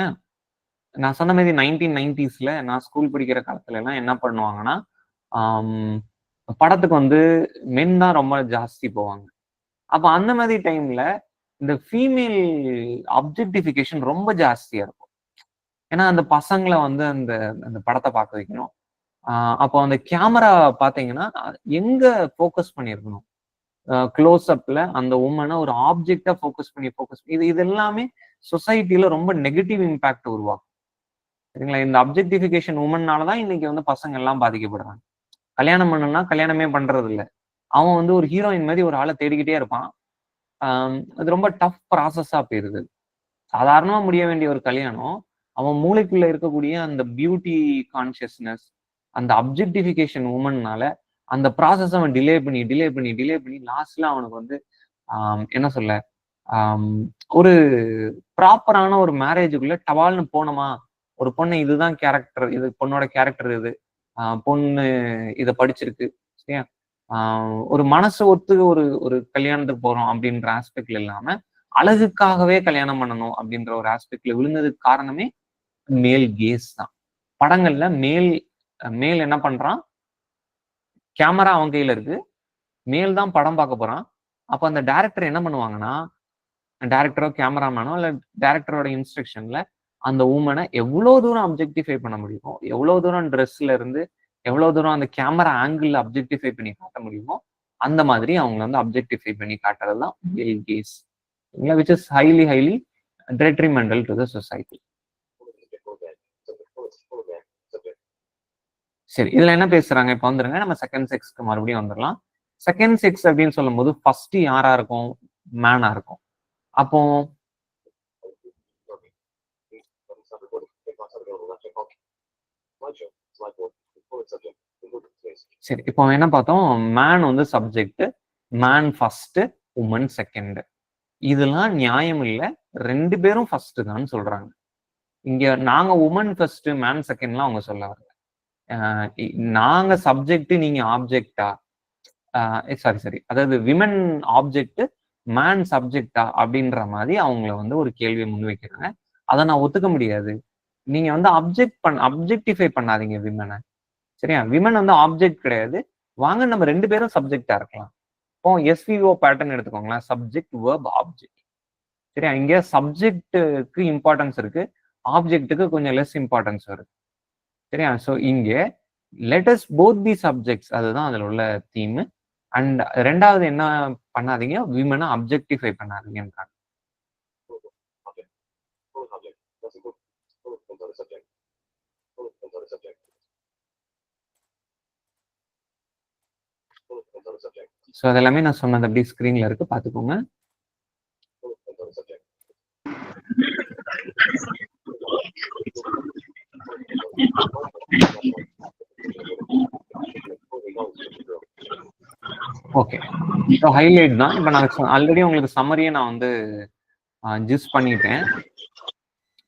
நான் சொன்ன மாதிரி 1990s நான் ஸ்கூல் படிக்கிற காலத்துல எல்லாம் என்ன பண்ணுவாங்கன்னா, படத்துக்கு வந்து மென் தான் ரொம்ப ஜாஸ்தி போவாங்க. அப்ப அந்த மாதிரி டைம்ல இந்த ஃபீமேல் அப்ஜெக்டிஃபிகேஷன் ரொம்ப ஜாஸ்தியா இருக்கும். ஏன்னா அந்த பசங்களை வந்து அந்த அந்த படத்தை பார்க்க வைக்கணும். அப்போ அந்த கேமரா பாத்தீங்கன்னா எங்க ஃபோக்கஸ் பண்ணியிருக்கணும், க்ளோஸ் அப்ல அந்த உமனை ஒரு ஆப்ஜெக்டா ஃபோக்கஸ் பண்ணி இது எல்லாமே சொசைட்டில ரொம்ப நெகட்டிவ் இம்பாக்ட் உருவாக்கும். சரிங்களா? இந்த அப்ஜெக்டிஃபிகேஷன் உமன்னாலதான் இன்னைக்கு வந்து பசங்க எல்லாம் பாதிக்கப்படுறாங்க. கல்யாணம் பண்ணணும்னா கல்யாணமே பண்றது இல்லை, அவன் வந்து ஒரு ஹீரோயின் மாதிரி ஒரு ஆளை தேடிக்கிட்டே இருப்பான். அது ரொம்ப டஃப் ப்ராசஸா போயிருது. சாதாரணமா முடிய வேண்டிய ஒரு கல்யாணம் அவன் மூளைக்குள்ள இருக்கக்கூடிய அந்த பியூட்டி கான்சியஸ்னஸ், அந்த அப்ஜெக்டிஃபிகேஷன் உமன்னால அந்த ப்ராசஸ் அவன் டிலே பண்ணி லாஸ்ட்ல அவனுக்கு வந்து என்ன சொல்ல, ஒரு ப்ராப்பரான ஒரு மேரேஜுக்குள்ள டவால்னு போனோமா, ஒரு பொண்ணு இதுதான் கேரக்டர், இது பொண்ணோட கேரக்டர், இது பொண்ணு இதை படிச்சிருக்கு, சரியா, ஒரு மனசு ஒத்து ஒரு ஒரு கல்யாணத்துக்கு போறோம் அப்படின்ற ஆஸ்பெக்ட்ல இல்லாம அழகுக்காகவே கல்யாணம் பண்ணணும் அப்படின்ற ஒரு ஆஸ்பெக்ட்ல விழுந்ததுக்கு காரணமே மேல் கேஸ் தான். படங்கள்ல மேல் என்ன பண்றான், கேமரா அவன் கையில இருக்கு, மேல் தான் படம் பார்க்க போறான். அப்ப அந்த டைரக்டர் என்ன பண்ணுவாங்கன்னா, டைரக்டரோ கேமராமேனோ இல்ல டைரக்டரோட இன்ஸ்ட்ரக்ஷன்ல அந்த உமனை எவ்வளவு தூரம் அப்ஜெக்டிஃபை பண்ண முடியுமோ, எவ்வளவு தூரம் ட்ரெஸ்ல இருந்து எவ்வளவு தூரம் அந்த கேமரா ஆங்கிள் அப்ஜெக்டிஃபை பண்ணி காட்ட முடியுமோ அந்த மாதிரி அவங்க வந்து அப்ஜெக்டிஃபை பண்ணி காட்டுறது தான் male case, which is highly detrimental to the society. சரி, இதுல என்ன பேசுறாங்க இப்ப வந்துருங்க, நம்ம செகண்ட் செக்ஸ்க்கு மறுபடியும் வந்துடலாம். செகண்ட் செக்ஸ் அப்படின்னு சொல்லும் போது ஃபர்ஸ்ட் யாரா இருக்கும், மேனா இருக்கும். அப்போ சரி, இப்போ என்ன பார்த்தோம், மேன் வந்து subject, man first, woman second. இதெல்லாம் நியாயம் இல்லை, ரெண்டு பேரும் ஃபர்ஸ்ட் தான் சொல்றாங்க. இங்க நாங்க உமன் ஃபர்ஸ்ட் மேன் செகண்ட்லாம் அவங்க சொல்ல வரல. நாங்க சப்ஜெக்ட் நீங்க ஆப்ஜெக்டா, சாரி அதாவது விமன் ஆப்ஜெக்ட் மேன் சப்ஜெக்டா அப்படின்ற மாதிரி அவங்கள வந்து ஒரு கேள்வியை முன்வைக்கிறாங்க. அதை நான் ஒத்துக்க முடியாது. நீங்க வந்து அப்ஜெக்டிஃபை பண்ணாதீங்க விமனை. சரியா? விமன் வந்து ஆப்ஜெக்ட் கிடையாது, வாங்க நம்ம ரெண்டு பேரும் சப்ஜெக்டா இருக்கலாம். இப்போ எஸ்விஓ பேட்டர்ன் எடுத்துக்கோங்களேன், சப்ஜெக்ட் வெர்ப் ஆப்ஜெக்ட். சரியா? இங்க சப்ஜெக்டுக்கு இம்பார்ட்டன்ஸ் இருக்கு, ஆப்ஜெக்டுக்கு கொஞ்சம் லெஸ் இம்பார்ட்டன்ஸ் வருது. சரியா? ஸோ இங்க let us both be subjects, அதுதான் அதுல உள்ள தீம். அண்ட் ரெண்டாவது என்ன பண்ணாதீங்க, விமனை அப்ஜெக்டிஃபை பண்ணாதீங்கன்றாங்க. ஸோ அதெல்லாமே நான் சொன்னது அப்படி ஸ்கிரீன்ல இருக்கு, பாத்துக்கோங்க. ஓகே, ஸோ ஹைலைட் தான். இப்போ நான் ஆல்ரெடி உங்களுக்கு சம்மரியை நான் வந்து ஜூஸ் பண்ணிட்டேன்.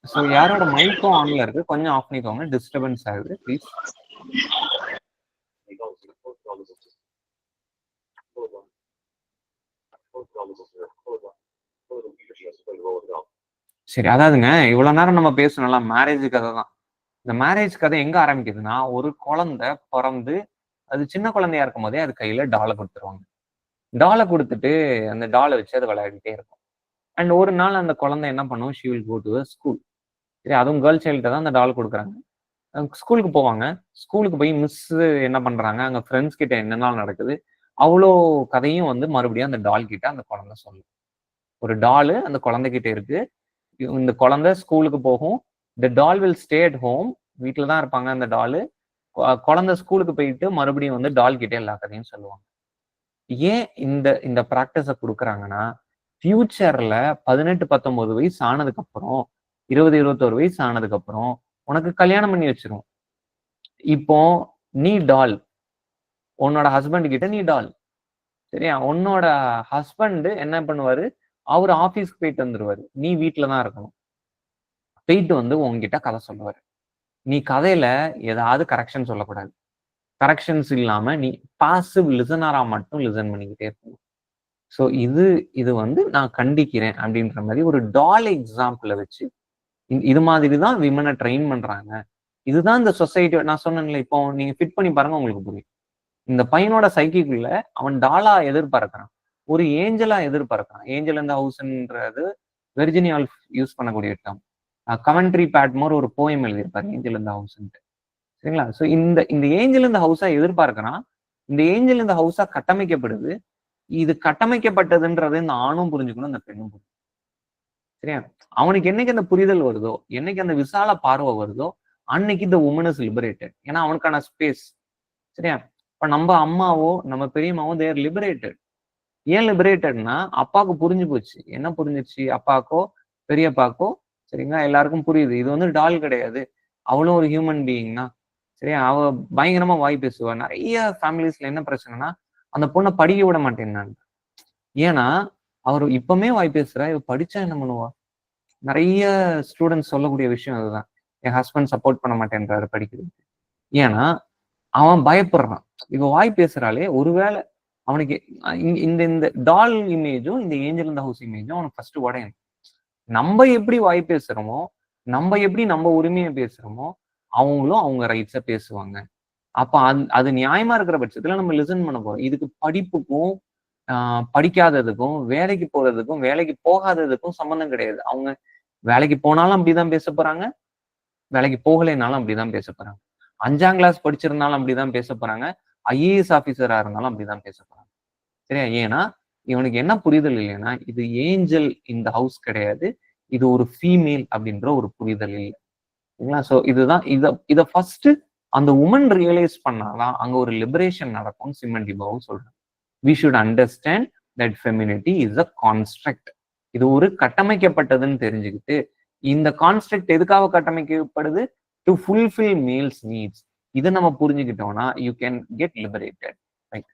ஸோ யாரோட மைக்கும் ஆன்ல இருக்கு, கொஞ்சம் ஆஃப் பண்ணிக்கோங்க, டிஸ்டர்பன்ஸ் ஆகுது ப்ளீஸ். சரி, அதாவதுங்க இவ்வளவு நேரம் நம்ம பேசணும்ல மேரேஜ் கதை தான். இந்த மேரேஜ் கதை எங்க ஆரம்பிக்குதுன்னா, ஒரு குழந்தை பிறந்து அது சின்ன குழந்தையா இருக்கும் போதே அது கையில டாலை கொடுத்துருவாங்க. டாலை கொடுத்துட்டு அந்த டாலை வச்சு அது விளையாடிட்டே இருக்கும். அண்ட் ஒரு நாள் அந்த குழந்தை என்ன பண்ணும், she will go to school. சரி, அதுவும் கேர்ள் சைல்டு தான் அந்த டால் கொடுக்குறாங்க. ஸ்கூலுக்கு போவாங்க. ஸ்கூலுக்கு போய் மிஸ் என்ன பண்றாங்க, அங்க ஃப்ரெண்ட்ஸ் கிட்ட என்னென்ன நடக்குது, அவ்வளோ கதையும் வந்து மறுபடியும் அந்த டால் கிட்ட அந்த குழந்தை சொல்லும். ஒரு டாலு அந்த குழந்தைகிட்ட இருக்கு. இந்த குழந்தை ஸ்கூலுக்கு போகும். த டால் வில் ஸ்டே அட் ஹோம். வீட்டுல தான் இருப்பாங்க அந்த டாலு. குழந்தை ஸ்கூலுக்கு போயிட்டு மறுபடியும் வந்து டால் கிட்ட எல்லா கதையும் சொல்லுவாங்க. ஏன் இந்த இந்த ப்ராக்டிஸ கொடுக்குறாங்கன்னா, ஃபியூச்சர்ல 18, 19 வயசு ஆனதுக்கு அப்புறம், 20, 21 வயசு ஆனதுக்கு அப்புறம் உனக்கு கல்யாணம் பண்ணி வச்சிரும். இப்போ நீ டால், உன்னோட ஹஸ்பண்ட் கிட்ட நீ டால். சரியா? உன்னோட ஹஸ்பண்ட் என்ன பண்ணுவாரு, அவரு ஆபீஸ்க்கு போயிட்டு வந்துருவாரு. நீ வீட்டுல தான் இருக்கணும். போயிட்டு வந்து உன்கிட்ட கதை சொல்லுவாரு. நீ கதையில ஏதாவது கரெக்ஷன் சொல்லக்கூடாது. கரெக்ஷன்ஸ் இல்லாம நீ பாசிவ் லிசனரா மட்டும் லிசன் பண்ணிக்கிட்டே இருக்கணும். ஸோ இது வந்து நான் கண்டிக்கிறேன் அப்படின்ற மாதிரி ஒரு டால் எக்ஸாம்பிள வச்சு இது மாதிரி தான் விமனை ட்ரெயின் பண்றாங்க. இதுதான் இந்த சொசைட்டி. நான் சொன்னேன்ல, இப்போ நீங்க ஃபிட் பண்ணி பாருங்க, உங்களுக்கு புரியும். இந்த பையனோட சைக்கிக்குள்ள அவன் டாலா எதிர்பார்க்கிறான், ஒரு ஏஞ்சலா எதிர்பார்க்கிறான். ஏஞ்சல் இந்த ஹவுஸ்ன்றது வெர்ஜினியா யூஸ் பண்ணக்கூடிய டேர்ம். கமெண்ட்ரி பேட்மோர் ஒரு போயம் எழுதியிருப்பாரு, ஏஞ்சல் இந்த ஹவுஸ்ன்ட்டு. சரிங்களா? ஸோ இந்த இந்த ஏஞ்சல் இந்த ஹவுஸா எதிர்பார்க்கிறான். இந்த ஏஞ்சல் இந்த ஹவுஸா கட்டமைக்கப்படுது. இது கட்டமைக்கப்பட்டதுன்றது இந்த ஆணும் புரிஞ்சுக்கணும், இந்த பெண்ணும் புரிஞ்சுக்கணும். சரியா? அவனுக்கு என்னைக்கு அந்த புரிதல் வருதோ, என்னைக்கு அந்த விசால பார்வை வருதோ, அன்னைக்கு இந்த உமன் இஸ் லிபரேட்டட். ஏன்னா அவனுக்கான ஸ்பேஸ். சரியா? இப்ப நம்ம அம்மாவோ நம்ம பெரியம்மாவோ தேர் லிபரேட்டட். ஏன் லிபரேட்டட்னா, அப்பாவுக்கு புரிஞ்சு போச்சு. என்ன புரிஞ்சிருச்சு? அப்பாக்கோ பெரியப்பாக்கோ, சரிங்களா, எல்லாருக்கும் புரியுது. இது வந்து டால் கிடையாது, அவளும் ஒரு ஹியூமன் பீயிங்னா. சரியா? அவ பயங்கரமா வாய் பேசுவா. நிறைய ஃபேமிலிஸ்ல என்ன பிரச்சனைனா, அந்த பொண்ணை படிக்க விட மாட்டேன்னாங்க. ஏன்னா அவர் இப்பவுமே வாய் பேசுறா, இவ படிச்சா என்ன பண்ணுவா? நிறைய ஸ்டூடெண்ட்ஸ் சொல்லக்கூடிய விஷயம் அதுதான். என் ஹஸ்பண்ட் சப்போர்ட் பண்ண மாட்டேன்றாரு படிக்கிறதுக்கு. ஏன்னா அவன் பயப்படுறான். இவ வாய் பேசுறாளே, ஒருவேளை அவனுக்கு இந்த இந்த டால் இமேஜும் இந்த ஏஞ்சல் இந்த ஹவுஸ் இமேஜும் அவனுக்கு ஃபர்ஸ்ட் உடையணும். நம்ம எப்படி வாய் பேசுறோமோ, நம்ம எப்படி நம்ம உரிமையை பேசுறோமோ, அவங்களும் அவங்க ரைட்ஸை பேசுவாங்க. அப்ப அது நியாயமா இருக்கிற பட்சத்துல நம்ம லிசன் பண்ண போறோம். இதுக்கு படிப்புக்கும் படிக்காததுக்கும், வேலைக்கு போறதுக்கும், வேலைக்கு போகாததுக்கும் சம்பந்தம் கிடையாது. அவங்க வேலைக்கு போனாலும் அப்படிதான் பேச போறாங்க, வேலைக்கு போகலைனாலும் அப்படிதான் பேச போறாங்க. 5ஆம் கிளாஸ் படிச்சிருந்தாலும் அப்படிதான் பேச போறாங்க, ஐஏஎஸ் ஆபீசரா இருந்தாலும் அப்படிதான் பேச போறாங்க. சரியா? ஏன்னா இவனுக்கு என்ன புரிதல் இல்லைன்னா, இது ஏஞ்சல் இந்த ஹவுஸ் கிடையாது, இது ஒரு ஃபீமேல் அப்படின்ற ஒரு புரிதல் இல்லை. சரிங்களா? ஸோ இதுதான் இத ஃபர்ஸ்ட் அந்த உமன் ரியலைஸ் பண்ணாதான் அங்க ஒரு லிபரேஷன் நடக்கும். சிமன் டிபாவும் சொல்றாங்க, we should understand that femininity is a construct. இது ஒரு கட்டமைக்கப்பட்டதுன்னு தெரிஞ்சுக்கிட்டு, இந்த கான்ஸ்ட்ரக்ட் எதுக்காக கட்டமைக்கப்படுது? To fulfil males needs. இதை நம்ம புரிஞ்சுக்கிட்டோம்னா you can get liberated. Right?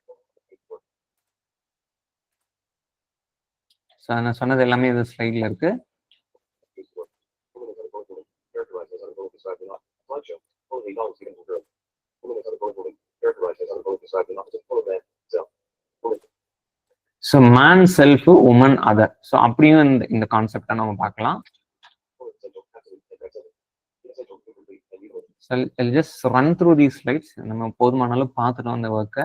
நான் சொன்னது எல்லாமே இந்த ஸ்லைட்ல இருக்கு. So man self, woman other. So அப்படியும் இந்த கான்செப்டை நம்ம பார்க்கலாம். Just run through these slides. நம்ம போதுமான அளவு பார்த்துட்டோம் அந்த ஒர்க்கை.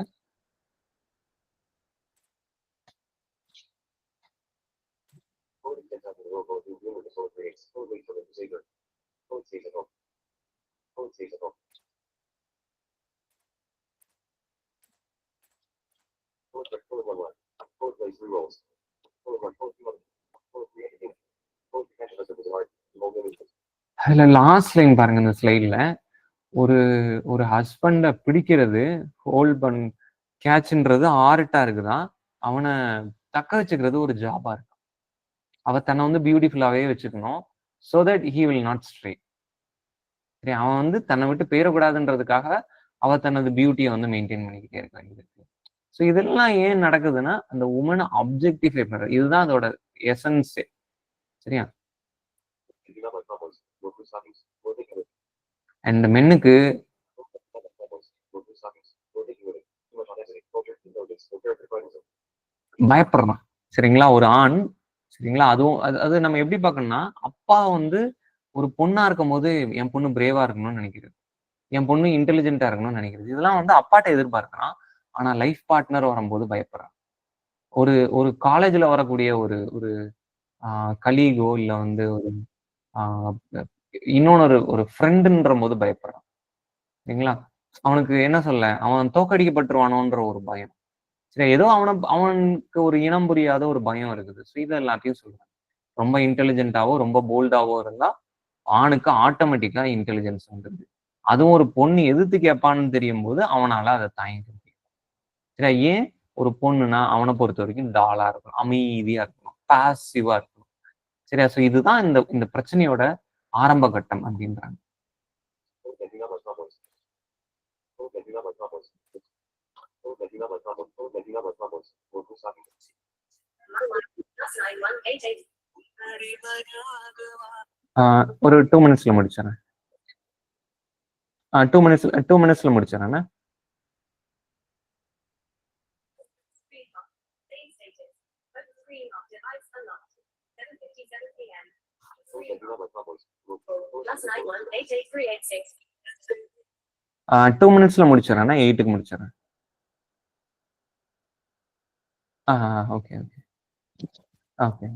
அதுல லாஸ்ட் லைன் பாருங்க, இந்த ஸ்லைட்ல ஒரு ஒரு ஹஸ்பண்ட பிடிக்கிறது, ஹோல்ட் கேட்ச்ன்றது ஆர்ட்டா இருக்குதான், அவனை தக்க வச்சுக்கிறது ஒரு ஜாபா இருக்கு. அவ தன்னை வந்து பியூட்டிஃபுல்லாவே வச்சுக்கணும், so that he will not stray. சரி, அவன் வந்து தன்னை விட்டு போயிடக்கூடாதுன்றதுக்காக அவ தனது பியூட்டியை வந்து மெயின்டைன் பண்ணிக்கிட்டே இருக்க வேண்டியது. ஸோ இதெல்லாம் ஏன் நடக்குதுன்னா, அந்த உமனை அப்ஜெக்டிஃபை பண்றது, இதுதான் அதோட எசன்ஸே. சரியா? அண்ட் மென்னுக்கு பயப்படுறான். சரிங்களா? ஒரு ஆண், சரிங்களா, அதுவும் அது நம்ம எப்படி பார்க்கணும்னா, அப்பா வந்து ஒரு பொண்ணா இருக்கும் போது என் பொண்ணு பிரேவா இருக்கணும்னு நினைக்கிறது, என் பொண்ணு இன்டெலிஜென்ட்டா இருக்கணும்னு நினைக்கிறது, இதெல்லாம் வந்து அப்பாட்ட எதிர்பார்க்கிறான். ஆனா லைஃப் பார்ட்னர் வரும்போது பயப்படுறான். ஒரு காலேஜ்ல வரக்கூடிய ஒரு கலீகோ இல்ல வந்து ஒரு இன்னொன்னு ஒரு ஃப்ரெண்டுன்ற போது பயப்படுறான். சரிங்களா? அவனுக்கு என்ன சொல்ல, அவன் தோக்கடிக்கப்பட்டுருவானோன்ற ஒரு பயம். சரி, ஏதோ அவனுக்கு ஒரு இனம் புரியாத ஒரு பயம் இருக்குது. ஸோ இதை எல்லாத்தையும் சொல்றேன். ரொம்ப இன்டெலிஜென்ட்டாவோ ரொம்ப போல்டாவோ இருந்தா ஆணுக்கு ஆட்டோமேட்டிக்கா இன்டெலிஜென்ஸ் வந்துருது. அதுவும் ஒரு பொண்ணு எதிர்த்து கேட்பான்னு தெரியும் போது அவனால அதை தாங்கிக்க முடியும். சரியா? ஏன்? ஒரு பொண்ணுனா அவனை பொறுத்த வரைக்கும் டாலா இருக்கணும், அமைதியா இருக்கணும், பாசிவா இருக்கணும். சரியா? ஸோ இதுதான் இந்த இந்த பிரச்சனையோட ஆரம்ப கட்டம் அப்படின்றாங்க. ஒரு 2 மினிட்ஸ்ல முடிச்சிடறேன். 2 மினிட்ஸ்ல முடிச்சிடறேன். டூ மினிட்ஸ்ல முடிச்சிடறேன். 8க்கு முடிச்சிடறேன். Okay okay okay.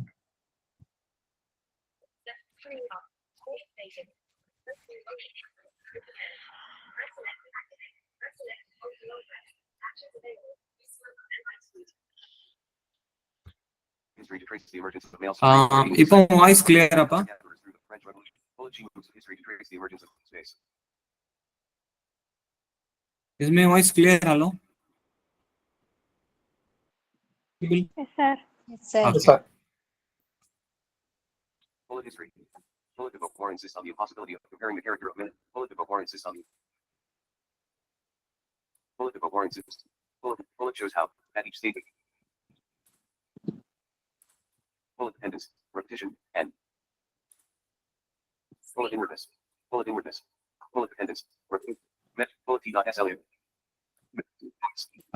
இப்போ வாய்ஸ் கிளியராப்பா? Is my voice clear? Hello? Yes, sir. Yes, sir. Okay. Yes, sir. Bullet history. Bullet of war insists on the possibility of comparing the character of men. Bullet of war insists on the bullet of war insists. Bullet shows how at each stage. Bullet dependence, repetition, and bullet inwardness. Bullet inwardness. Bullet dependence. Bullet T.SLU.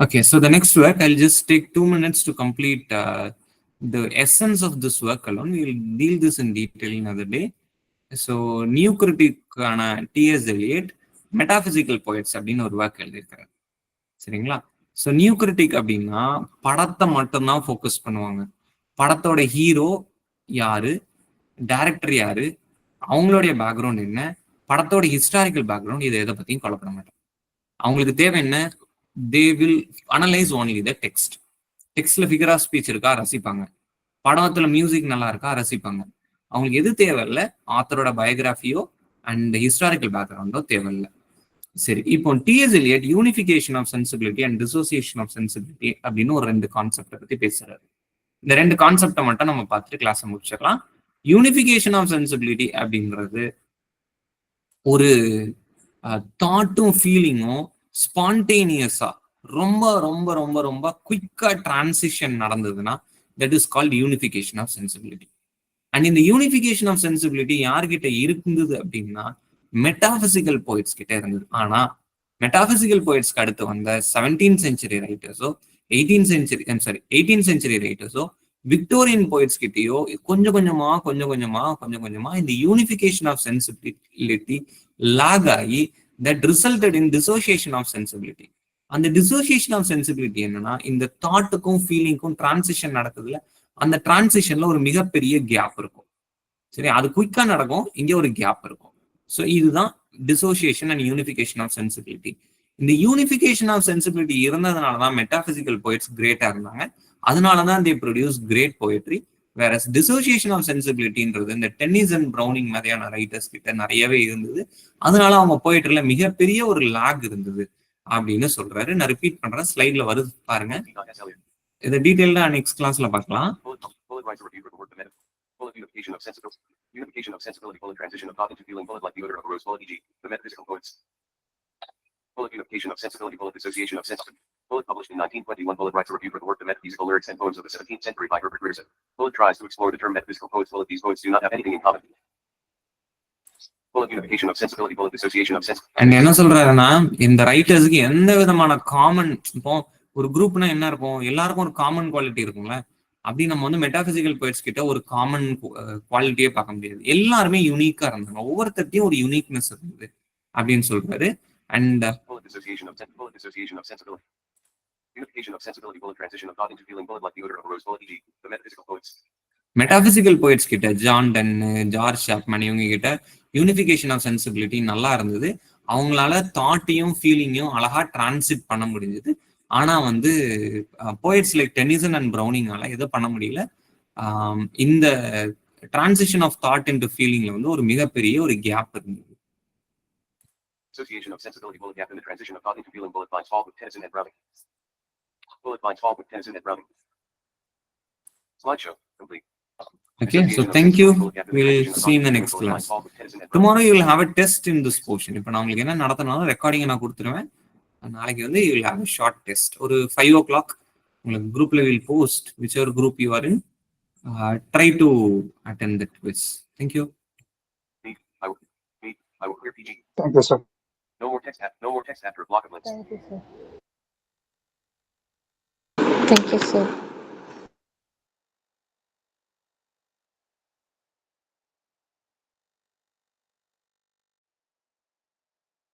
Okay, so the next work, I'll just take 2 minutes to complete the essence of this work alone. We'll deal this in detail another day. So, New Critic T.S. Eliot, Metaphysical Poets அப்படின்னு ஒரு ஒர்க் எழுதியிருக்காரு. சரிங்களா? ஸோ நியூ கிரிட்டிக் அப்படின்னா படத்தை மட்டும்தான் ஃபோக்கஸ் பண்ணுவாங்க. படத்தோட ஹீரோ யாரு, டைரக்டர் யாரு, அவங்களுடைய பேக்ரவுண்ட் என்ன, படத்தோட ஹிஸ்டாரிக்கல் பேக்ரவுண்ட், இதை எதை பற்றியும் கவலைப்பட மாட்டாங்க. அவங்களுக்கு தேவை என்ன? they will analyze only the text. டெக்ஸ்ட்ல ஃபிகர் ஆஃப் ஸ்பீச் இருக்கா, ரசிப்பாங்க. படத்துல மியூசிக் நல்லா இருக்கா, ரசிப்பாங்க. அவங்களுக்கு எது தேவையில்லை? ஆத்தரோட பயோகிராஃபியோ அண்ட் ஹிஸ்டாரிக்கல் பேக்ரவுண்டோ தேவையில்லை. சரி, இப்போ T S Eliot unification of sensibility and dissociation of sensibility அப்படின்னு ஒரு 2 கான்செப்டை பத்தி பேசுறாரு. இந்த 2 கான்செப்டை மட்டும் நம்ம பார்த்துட்டு கிளாஸை முடிச்சிடலாம். யூனிஃபிகேஷன் ஆஃப் சென்சிபிலிட்டி அப்படின்றது ஒரு தாட்டும் ஃபீலிங்கும் ஸ்பான்டேனியஸா ரொம்ப ரொம்ப ரொம்ப ரொம்ப குயிக்கா டிரான்சிஷன் நடந்ததுன்னா that is called unification of sensibility. And இந்த யூனிஃபிகேஷன் ஆஃப் சென்சிபிலிட்டி யார்கிட்ட இருந்தது அப்படின்னா மெட்டாபிசிக்கல் போயிட்ஸ் கிட்ட இருந்தது. ஆனா மெட்டாபிசிக்கல் போயிட்ஸ்க்கு அடுத்து வந்த 17th century ரைட்டர்ஸோ 18th century ரைட்டர்ஸோ விக்டோரியன் போயிட்ஸ் கிட்டயோ கொஞ்சம் கொஞ்சமா இந்த யூனிஃபிகேஷன் ஆஃப் சென்சிபிலிட்டி லாக் ஆகி that resulted in dissociation of sensibility. அந்த dissociation of sensibility என்னன்னா இந்த தாட்டுக்கும் ஃபீலிங்க்கும் டிரான்சிஷன் நடக்குதுல, அந்த டிரான்சிஷன்ல ஒரு மிகப்பெரிய கேப் இருக்கும். சரி, அது குயிக்கா நடக்கும், இங்க ஒரு கேப் இருக்கும். ஸோ இதுதான் dissociation and unification of sensibility. இந்த யூனிஃபிகேஷன் ஆஃப் சென்சிபிலிட்டி இருந்ததுனாலதான் மெட்டாபிசிக்கல் போயிட்ஸ் கிரேட்டா இருந்தாங்க. அதனாலதான் they produce great poetry. வேற டிசோசியேஷன் ஆஃப் சென்சிபிலிட்டின்றது இந்த டென்னிசன் ப்ரௌனிங் மாதிரியான ரைட்டர்ஸ் கிட்ட நிறையவே இருந்தது. அதனால அவங்க போயிட்டுல மிகப்பெரிய ஒரு லாக் இருந்தது அப்படின்னு சொல்றாரு. நான் ரிப்பீட் பண்றேன், ஸ்லைட்ல வருது பாருங்க. இதை டீடைல்டா நெக்ஸ்ட் கிளாஸ்ல பார்க்கலாம். Unification of sensibility, bullet transition of thought into feeling, bullet like the odor of a rose, bullet e.g. the metaphysical poets. Bullet unification of sensibility, bullet dissociation of sensibility. Bullet published in 1921. Bullet writes a review for the work The Metaphysical Lyrics and Poems of the 17th Century by Herbert Grierson. Bullet tries to explore the term metaphysical poets. Bullet these poets do not have anything in common. Bullet unification of sensibility, bullet dissociation of sensibility. And என்ன சொல்றாருன்னா இந்த ரைட்டர்ஸ்க்கு எந்த விதமான காமன், இப்போ ஒரு குரூப்னா என்ன இருக்கும், எல்லாருக்கும் ஒரு காமன் குவாலிட்டி இருக்கும்ல. அப்படி நம்ம வந்து மெட்டாபிசிக்கல் போயிட்ஸ் கிட்ட ஒரு காமன் குவாலிட்டியே பார்க்க முடியாது. எல்லாருமே யூனிக்கா இருந்தாங்க, ஒவ்வொருத்தையும் ஒரு யூனிக்னஸ் இருந்தது அப்படின்னு சொல்றாரு. And unification of sensibility, bullet transition of thought into feeling, bullet like the odor of a rose, bullet e.g. the metaphysical poets. Metaphysical poets கிட்ட ஜான் டன், ஜார்ஜ் ஷாப்மேன் இவங்க கிட்ட யூனிஃபிகேஷன் ஆஃப் சென்சிபிலிட்டி நல்லா இருந்தது. அவங்களால தாட்டையும் ஃபீலிங்கையும் அழகா டிரான்சிட் பண்ண முடிஞ்சது. ஆனா வந்து போயிட்ஸ் லைக் டெனிசன் அண்ட் ப்ரௌனிங்கால எதை பண்ண முடியல. இந்த டிரான்சிஷன் ஆஃப் தாட் இன்டு ஃபீலிங்ல வந்து ஒரு மிகப்பெரிய ஒரு கேப் இருந்தது. Association of sensibility bullet gap in the transition of thought into feeling bullet by Falk with Tennyson and Browning. Bullet by Falk with Tennyson and Browning. Slideshow complete. Okay, so thank you. We'll see in the next class. Tomorrow you will have a test in this portion. இப்போ நான் உங்களுக்கு என்ன நடத்தினாலும் ரெக்கார்டிங் நான் கொடுத்துருவேன். நாளைக்கு வந்து you will have a short test. ஒரு 5 o'clock உங்களுக்கு குரூப்ல will post whichever group you are in. Try to attend that quiz. Thank you. I will clear PG. Thank you, sir. No more text after a block of links. Thank you, sir. Thank you, sir.